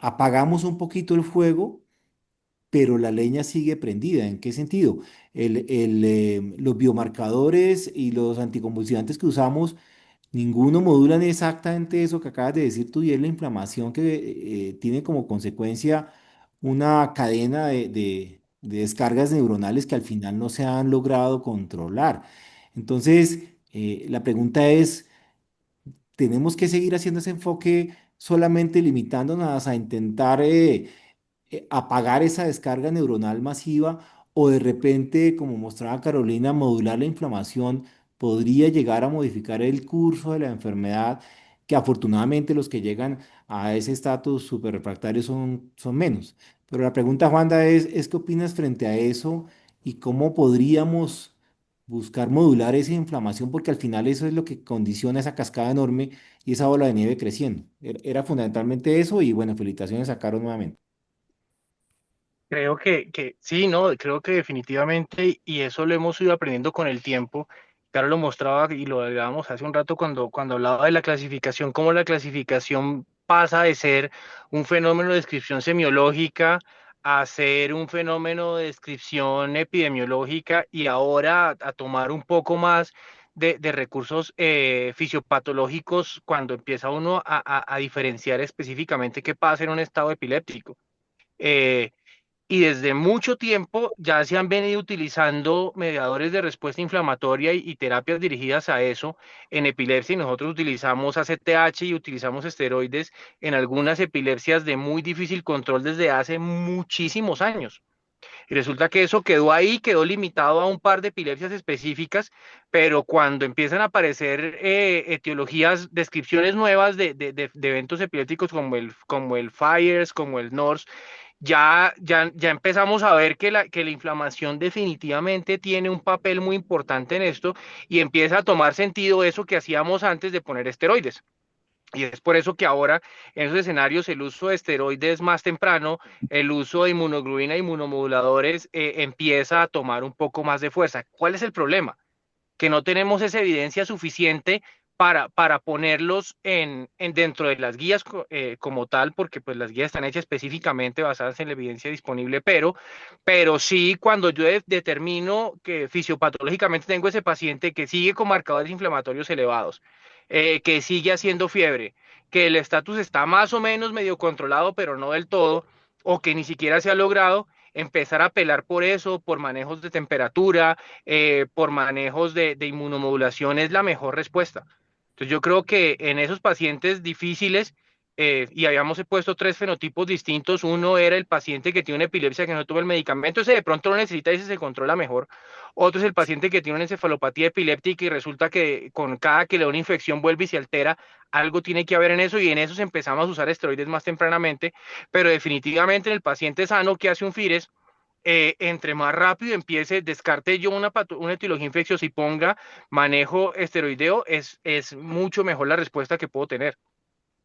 apagamos un poquito el fuego, pero la leña sigue prendida. ¿En qué sentido? Los biomarcadores y los anticonvulsivantes que usamos ninguno modulan exactamente eso que acabas de decir tú y es la inflamación que tiene como consecuencia una cadena de descargas neuronales que al final no se han logrado controlar. Entonces, la pregunta es, ¿tenemos que seguir haciendo ese enfoque solamente limitándonos a intentar apagar esa descarga neuronal masiva o de repente, como mostraba Carolina, modular la inflamación podría llegar a modificar el curso de la enfermedad, que afortunadamente los que llegan a ese estatus superrefractario son menos? Pero la pregunta, Juanda, es ¿qué opinas frente a eso y cómo podríamos buscar modular esa inflamación? Porque al final eso es lo que condiciona esa cascada enorme y esa bola de nieve creciendo. Era fundamentalmente eso y bueno, felicitaciones a Caro nuevamente. Creo que sí, no, creo que definitivamente, y eso lo hemos ido aprendiendo con el tiempo. Claro, lo mostraba y lo hablábamos hace un rato cuando hablaba de la clasificación, cómo la clasificación pasa de ser un fenómeno de descripción semiológica a ser un fenómeno de descripción epidemiológica y ahora a tomar un poco más de recursos fisiopatológicos cuando empieza uno a diferenciar específicamente qué pasa en un estado epiléptico. Eh, y desde mucho tiempo ya se han venido utilizando mediadores de respuesta inflamatoria y terapias dirigidas a eso en epilepsia. Y nosotros utilizamos ACTH y utilizamos esteroides en algunas epilepsias de muy difícil control desde hace muchísimos años. Y resulta que eso quedó ahí, quedó limitado a un par de epilepsias específicas, pero cuando empiezan a aparecer etiologías, descripciones nuevas de eventos epilépticos como el FIRES, como el NORS, ya empezamos a ver que la inflamación definitivamente tiene un papel muy importante en esto y empieza a tomar sentido eso que hacíamos antes de poner esteroides. Y es por eso que ahora en esos escenarios el uso de esteroides más temprano, el uso de inmunoglobulina e inmunomoduladores empieza a tomar un poco más de fuerza. ¿Cuál es el problema? Que no tenemos esa evidencia suficiente para ponerlos dentro de las guías como tal, porque pues las guías están hechas específicamente basadas en la evidencia disponible, pero sí cuando yo determino que fisiopatológicamente tengo ese paciente que sigue con marcadores inflamatorios elevados, que sigue haciendo fiebre, que el estatus está más o menos medio controlado, pero no del todo, o que ni siquiera se ha logrado, empezar a apelar por eso, por manejos de temperatura, por manejos de inmunomodulación es la mejor respuesta. Entonces yo creo que en esos pacientes difíciles, y habíamos puesto tres fenotipos distintos, uno era el paciente que tiene una epilepsia que no toma el medicamento, ese de pronto lo necesita y ese se controla mejor. Otro es el paciente que tiene una encefalopatía epiléptica y resulta que con cada que le da una infección vuelve y se altera, algo tiene que haber en eso y en esos empezamos a usar esteroides más tempranamente, pero definitivamente en el paciente sano que hace un FIRES, entre más rápido empiece, descarte yo una etiología infecciosa y ponga manejo esteroideo, es mucho mejor la respuesta que puedo tener.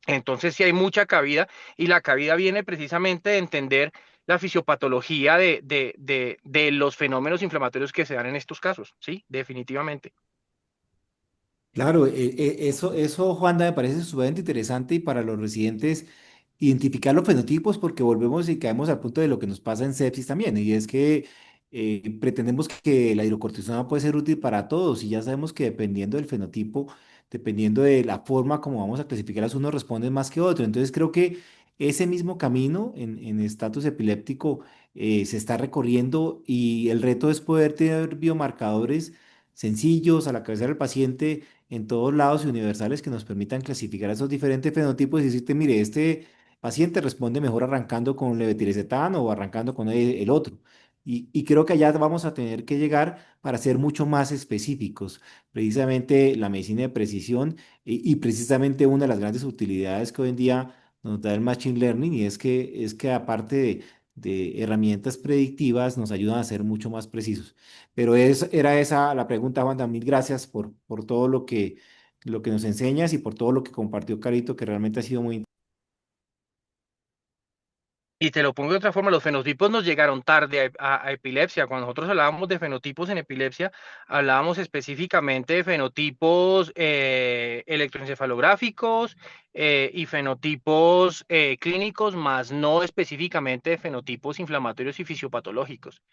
Entonces sí hay mucha cabida y la cabida viene precisamente de entender la fisiopatología de los fenómenos inflamatorios que se dan en estos casos, sí, definitivamente. Claro, eso, Juanda, me parece sumamente interesante y para los residentes identificar los fenotipos porque volvemos y caemos al punto de lo que nos pasa en sepsis también, y es que pretendemos que la hidrocortisona puede ser útil para todos y ya sabemos que dependiendo del fenotipo, dependiendo de la forma como vamos a clasificarlas, unos responden más que otros. Entonces creo que ese mismo camino en estatus epiléptico se está recorriendo y el reto es poder tener biomarcadores sencillos a la cabeza del paciente en todos lados y universales que nos permitan clasificar esos diferentes fenotipos y decirte, mire, este paciente responde mejor arrancando con levetiracetam o arrancando con el otro. Y creo que allá vamos a tener que llegar para ser mucho más específicos. Precisamente la medicina de precisión y precisamente una de las grandes utilidades que hoy en día nos da el Machine Learning y es que aparte de herramientas predictivas nos ayudan a ser mucho más precisos. Pero era esa la pregunta, Juan. Mil gracias por todo lo que nos enseñas y por todo lo que compartió Carito, que realmente ha sido muy... Y te lo pongo de otra forma, los fenotipos nos llegaron tarde a epilepsia. Cuando nosotros hablábamos de fenotipos en epilepsia, hablábamos específicamente de fenotipos electroencefalográficos y fenotipos clínicos, más no específicamente de fenotipos inflamatorios y fisiopatológicos.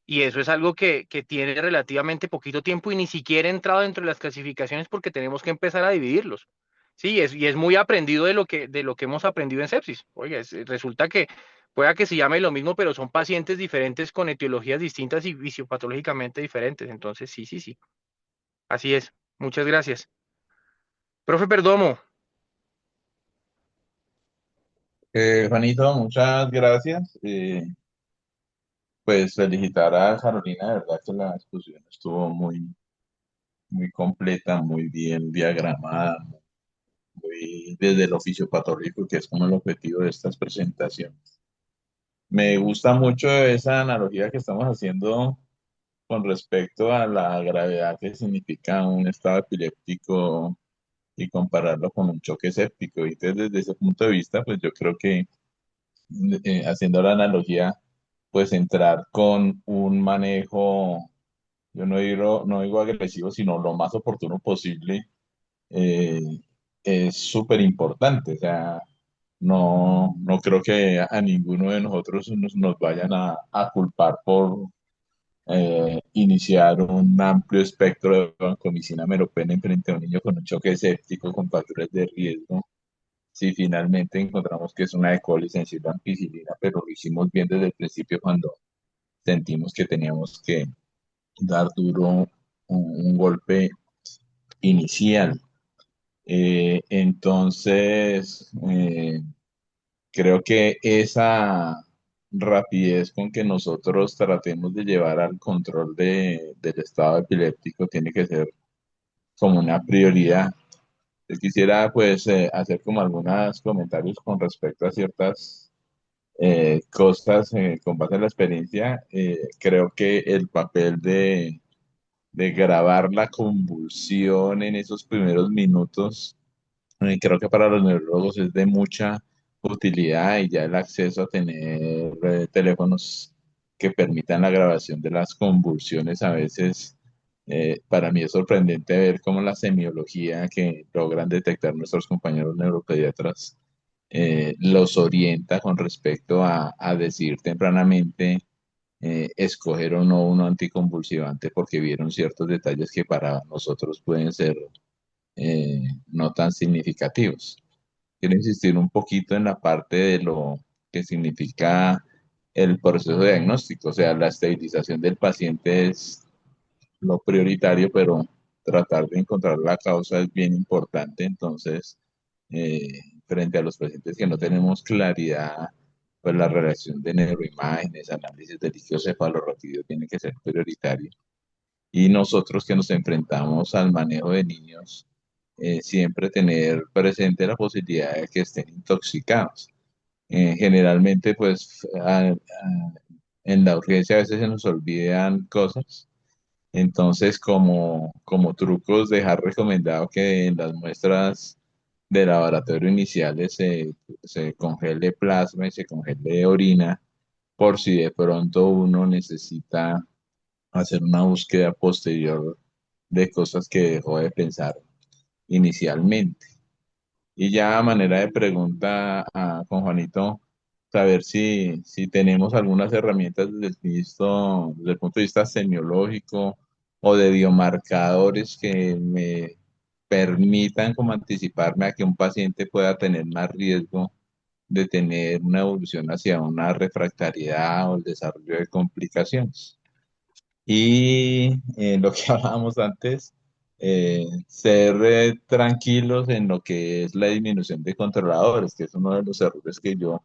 Y eso es algo que tiene relativamente poquito tiempo y ni siquiera ha entrado dentro de las clasificaciones porque tenemos que empezar a dividirlos. Sí, y es muy aprendido de lo que hemos aprendido en sepsis. Oye, resulta que pueda que se llame lo mismo, pero son pacientes diferentes con etiologías distintas y fisiopatológicamente diferentes. Entonces, sí, sí, sí. Así es. Muchas gracias. Profe Perdomo, Juanito, muchas gracias. Pues felicitar a Carolina, de verdad que la exposición estuvo muy, muy completa, muy bien diagramada, muy desde el oficio patológico, que es como el objetivo de estas presentaciones. Me gusta mucho esa analogía que estamos haciendo con respecto a la gravedad que significa un estado epiléptico y compararlo con un choque séptico. Y desde ese punto de vista, pues yo creo que haciendo la analogía, pues entrar con un manejo, yo no digo agresivo, sino lo más oportuno posible, eh, es súper importante. O sea, no creo que a ninguno de nosotros nos vayan a culpar por iniciar un amplio espectro de vancomicina meropenem frente a un niño con un choque séptico con factores de riesgo. Si finalmente encontramos que es una E. coli sensible a ampicilina, pero lo hicimos bien desde el principio cuando sentimos que teníamos que dar duro un golpe inicial. Entonces, creo que esa rapidez con que nosotros tratemos de llevar al control del estado epiléptico tiene que ser como una prioridad. Yo quisiera pues hacer como algunos comentarios con respecto a ciertas cosas con base en la experiencia. Creo que el papel de grabar la convulsión en esos primeros minutos, creo que para los neurólogos es de mucha utilidad y ya el acceso a tener teléfonos que permitan la grabación de las convulsiones a veces, para mí es sorprendente ver cómo la semiología que logran detectar nuestros compañeros neuropediatras los orienta con respecto a decidir tempranamente escoger o no un anticonvulsivante porque vieron ciertos detalles que para nosotros pueden ser no tan significativos. Quiero insistir un poquito en la parte de lo que significa el proceso diagnóstico. O sea, la estabilización del paciente es lo prioritario, pero tratar de encontrar la causa es bien importante. Entonces, frente a los pacientes que no tenemos claridad, pues la relación de neuroimágenes, análisis de líquido cefalorraquídeo tiene que ser prioritario. Y nosotros que nos enfrentamos al manejo de niños, siempre tener presente la posibilidad de que estén intoxicados. Generalmente, pues, en la urgencia a veces se nos olvidan cosas. Entonces, como trucos, dejar recomendado que en las muestras de laboratorio iniciales se congele plasma y se congele orina por si de pronto uno necesita hacer una búsqueda posterior de cosas que dejó de pensar inicialmente. Y ya a manera de pregunta con Juanito, saber si tenemos algunas herramientas desde el punto de vista semiológico o de biomarcadores que me permitan como anticiparme a que un paciente pueda tener más riesgo de tener una evolución hacia una refractariedad o el desarrollo de complicaciones. Y lo que hablábamos antes, ser tranquilos en lo que es la disminución de controladores, que es uno de los errores que yo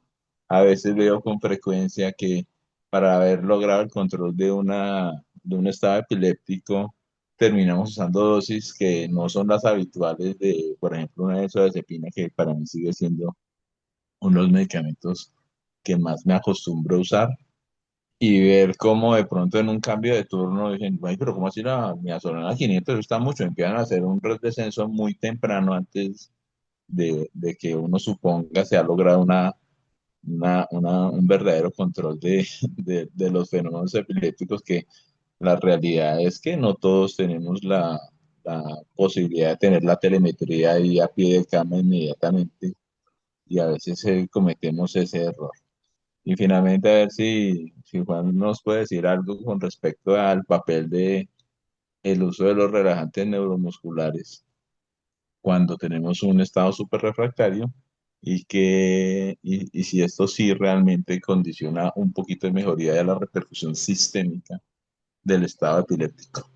a veces veo con frecuencia, que para haber logrado el control de un estado epiléptico, terminamos usando dosis que no son las habituales de, por ejemplo, una benzodiazepina, que para mí sigue siendo uno de los medicamentos que más me acostumbro a usar, y ver cómo de pronto en un cambio de turno dicen, ay, pero ¿cómo así la midazolam 500 está mucho? Empiezan a hacer un descenso muy temprano antes de que uno suponga se ha logrado un verdadero control de los fenómenos epilépticos, que la realidad es que no todos tenemos la posibilidad de tener la telemetría ahí a pie de cama inmediatamente, y a veces cometemos ese error. Y finalmente, a ver si Juan nos puede decir algo con respecto al papel de el uso de los relajantes neuromusculares cuando tenemos un estado súper refractario, y si esto sí realmente condiciona un poquito de mejoría de la repercusión sistémica del estado epiléptico.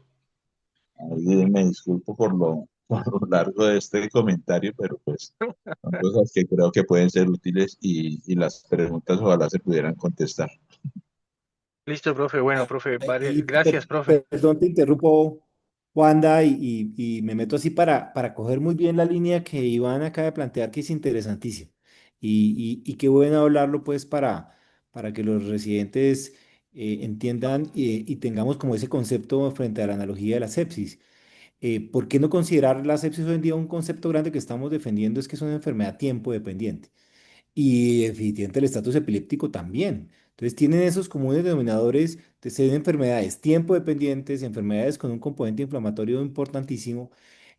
Ahí me disculpo por lo largo de este comentario, pero pues son cosas que creo que pueden ser útiles, y las preguntas ojalá se pudieran contestar. Listo, profe. Bueno, profe, Y gracias, profe. perdón, te interrumpo, Wanda, y me meto así para coger muy bien la línea que Iván acaba de plantear, que es interesantísima. Y qué bueno hablarlo, pues, para que los residentes entiendan y tengamos como ese concepto frente a la analogía de la sepsis. ¿Por qué no considerar la sepsis hoy en día un concepto grande que estamos defendiendo? Es que es una enfermedad tiempo dependiente. Y definitivamente el estatus epiléptico también. Entonces tienen esos comunes denominadores de ser enfermedades tiempo dependientes, enfermedades con un componente inflamatorio importantísimo.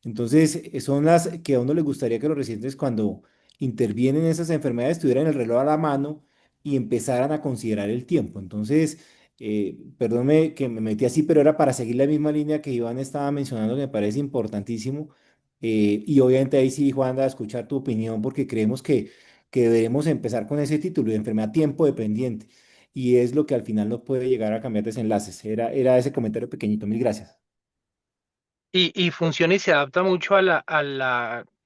Entonces son las que a uno le gustaría que los residentes, cuando intervienen en esas enfermedades, tuvieran el reloj a la mano y empezaran a considerar el tiempo. Entonces, perdónme que me metí así, pero era para seguir la misma línea que Iván estaba mencionando, que me parece importantísimo. Y obviamente ahí sí, Juan, a escuchar tu opinión, porque creemos que debemos empezar con ese título de enfermedad tiempo dependiente. Y es lo que al final nos puede llegar a cambiar desenlaces. Era ese comentario pequeñito. Mil gracias. Y funciona y se adapta mucho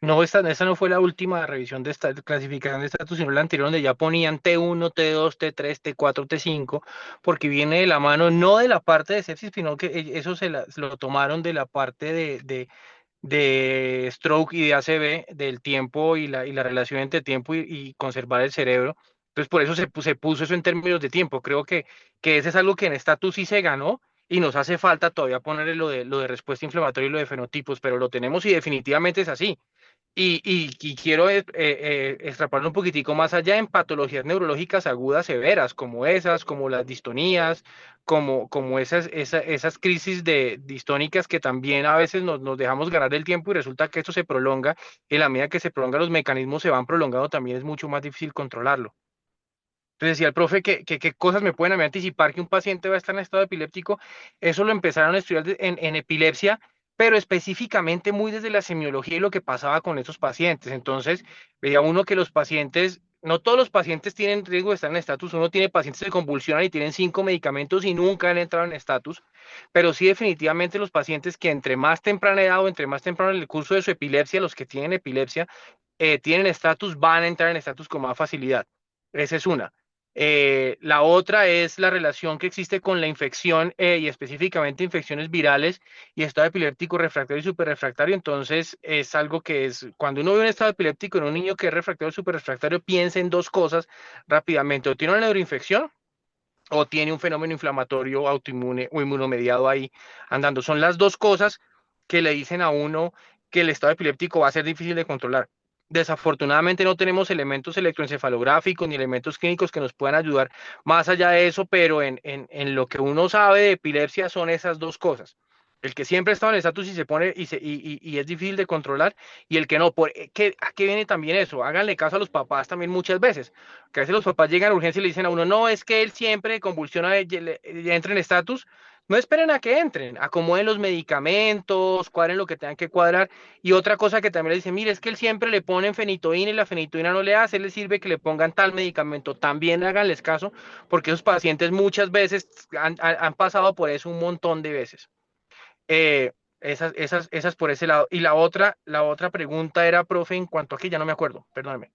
no, esta no fue la última revisión de esta clasificación de estatus, sino la anterior, donde ya ponían T1, T2, T3, T4, T5, porque viene de la mano, no de la parte de sepsis, sino que eso se lo tomaron de la parte de stroke y de ACV, del tiempo y la relación entre tiempo y conservar el cerebro. Entonces, por eso se puso eso en términos de tiempo. Creo que ese es algo que en estatus sí se ganó, y nos hace falta todavía ponerle lo de respuesta inflamatoria y lo de fenotipos, pero lo tenemos y definitivamente es así. Y quiero extrapolar un poquitico más allá en patologías neurológicas agudas severas, como esas, como las distonías, como esas crisis distónicas, que también a veces nos dejamos ganar el tiempo y resulta que esto se prolonga. Y en la medida que se prolonga, los mecanismos se van prolongando, también es mucho más difícil controlarlo. Entonces decía el profe que cosas me pueden a mí anticipar que un paciente va a estar en estado epiléptico. Eso lo empezaron a estudiar en epilepsia, pero específicamente muy desde la semiología y lo que pasaba con esos pacientes. Entonces veía uno que los pacientes no todos los pacientes tienen riesgo de estar en estatus. Uno tiene pacientes que convulsionan y tienen 5 medicamentos y nunca han entrado en estatus, pero sí definitivamente los pacientes que entre más temprana edad o entre más temprano en el curso de su epilepsia, los que tienen epilepsia, tienen estatus, van a entrar en estatus con más facilidad. Esa es una. La otra es la relación que existe con la infección y específicamente infecciones virales y estado epiléptico refractario y superrefractario. Entonces es algo que es, cuando uno ve un estado epiléptico en un niño que es refractario o superrefractario, piensa en dos cosas rápidamente: o tiene una neuroinfección o tiene un fenómeno inflamatorio autoinmune o inmunomediado ahí andando. Son las dos cosas que le dicen a uno que el estado epiléptico va a ser difícil de controlar. Desafortunadamente no tenemos elementos electroencefalográficos ni elementos clínicos que nos puedan ayudar más allá de eso, pero en lo que uno sabe de epilepsia son esas dos cosas. El que siempre está en estatus y se pone y es difícil de controlar, y el que no. ¿A qué viene también eso? Háganle caso a los papás también muchas veces, que a veces los papás llegan a urgencia y le dicen a uno, no, es que él siempre convulsiona y entra en estatus. No esperen a que entren, acomoden los medicamentos, cuadren lo que tengan que cuadrar. Y otra cosa que también le dicen, mire, es que él siempre le ponen fenitoína y la fenitoína no le hace, le sirve que le pongan tal medicamento. También háganles caso, porque esos pacientes muchas veces han pasado por eso un montón de veces. Esas por ese lado. Y la otra pregunta era, profe, en cuanto a que ya no me acuerdo, perdóname.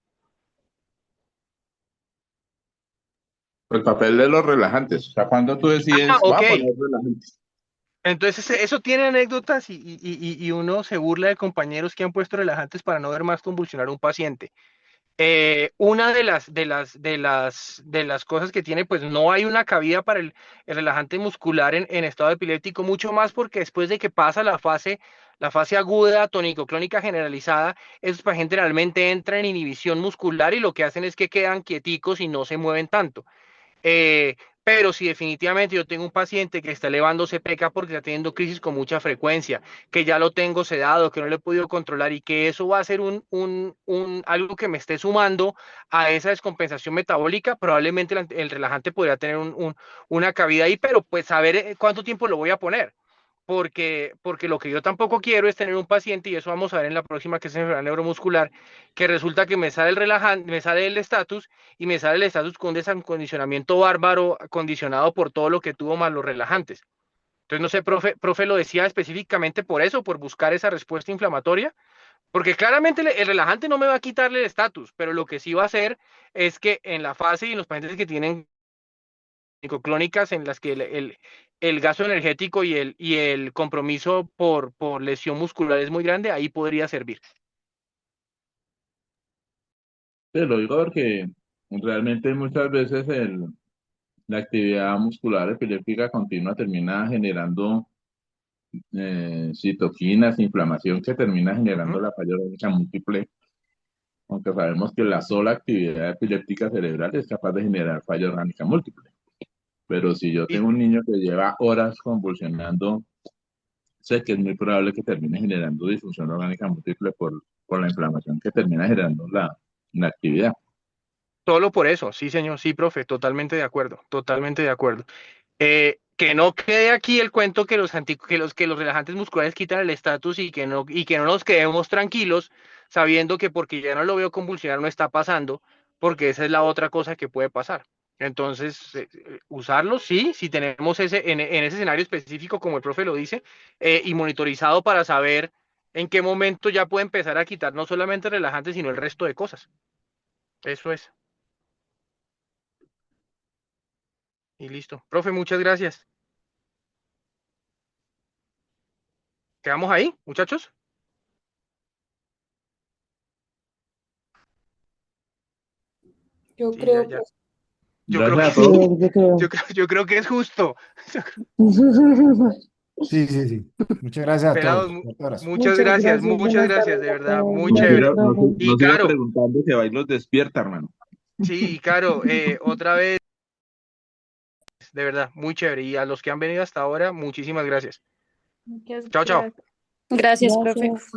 El papel de los relajantes. O sea, cuando tú decides, va Ok. a poner relajantes. Entonces, eso tiene anécdotas y uno se burla de compañeros que han puesto relajantes para no ver más convulsionar a un paciente. Una de las cosas que tiene, pues no hay una cabida para el relajante muscular en estado epiléptico, mucho más porque después de que pasa la fase aguda tónico-clónica generalizada, esos pacientes realmente entran en inhibición muscular y lo que hacen es que quedan quieticos y no se mueven tanto. Pero si definitivamente yo tengo un paciente que está elevando CPK porque está teniendo crisis con mucha frecuencia, que ya lo tengo sedado, que no le he podido controlar y que eso va a ser algo que me esté sumando a esa descompensación metabólica, probablemente el relajante podría tener una cabida ahí, pero pues saber cuánto tiempo lo voy a poner. Porque lo que yo tampoco quiero es tener un paciente, y eso vamos a ver en la próxima, que es enfermedad neuromuscular, que resulta que me sale el relajante, me sale el estatus, y me sale el estatus con un desacondicionamiento bárbaro, condicionado por todo lo que tuvo más los relajantes. Entonces, no sé, profe lo decía específicamente por eso, por buscar esa respuesta inflamatoria, porque claramente el relajante no me va a quitarle el estatus, pero lo que sí va a hacer es que en la fase y en los pacientes que tienen clónicas en las que el gasto energético y el compromiso por lesión muscular es muy grande, ahí podría servir. Sí, lo digo porque realmente muchas veces la actividad muscular epiléptica continua termina generando citoquinas, inflamación que termina generando Ujú. la falla orgánica múltiple, aunque sabemos que la sola actividad epiléptica cerebral es capaz de generar falla orgánica múltiple. Pero si yo Y tengo un niño que lleva horas convulsionando, sé que es muy probable que termine generando disfunción orgánica múltiple por la inflamación que termina generando la actividad. solo por eso, sí, señor, sí, profe, totalmente de acuerdo, totalmente de acuerdo. Que no quede aquí el cuento que los relajantes musculares quitan el estatus y que no nos quedemos tranquilos sabiendo que porque ya no lo veo convulsionar no está pasando, porque esa es la otra cosa que puede pasar. Entonces, usarlos, sí, si tenemos en ese escenario específico, como el profe lo dice, y monitorizado para saber en qué momento ya puede empezar a quitar no solamente relajantes, sino el resto de cosas. Eso es. Y listo. Profe, muchas gracias. ¿Quedamos ahí, muchachos? Yo Sí, ya, creo ya. que Yo creo Gracias que a Sí, todos. sí. yo creo. Yo creo que es justo. Sí, sí, sí. Muchas gracias a Pelados, todos. Fuerte abrazo. muchas Buenas gracias, tardes de a verdad, todos, muy gracias, chévere. Y Nos siga Caro, preguntando que va y los despierta, hermano. sí, y Caro, otra vez, de verdad, muy chévere. Y a los que han venido hasta ahora, muchísimas gracias. Muchas Chao, chao. gracias. Gracias, profe. gracias.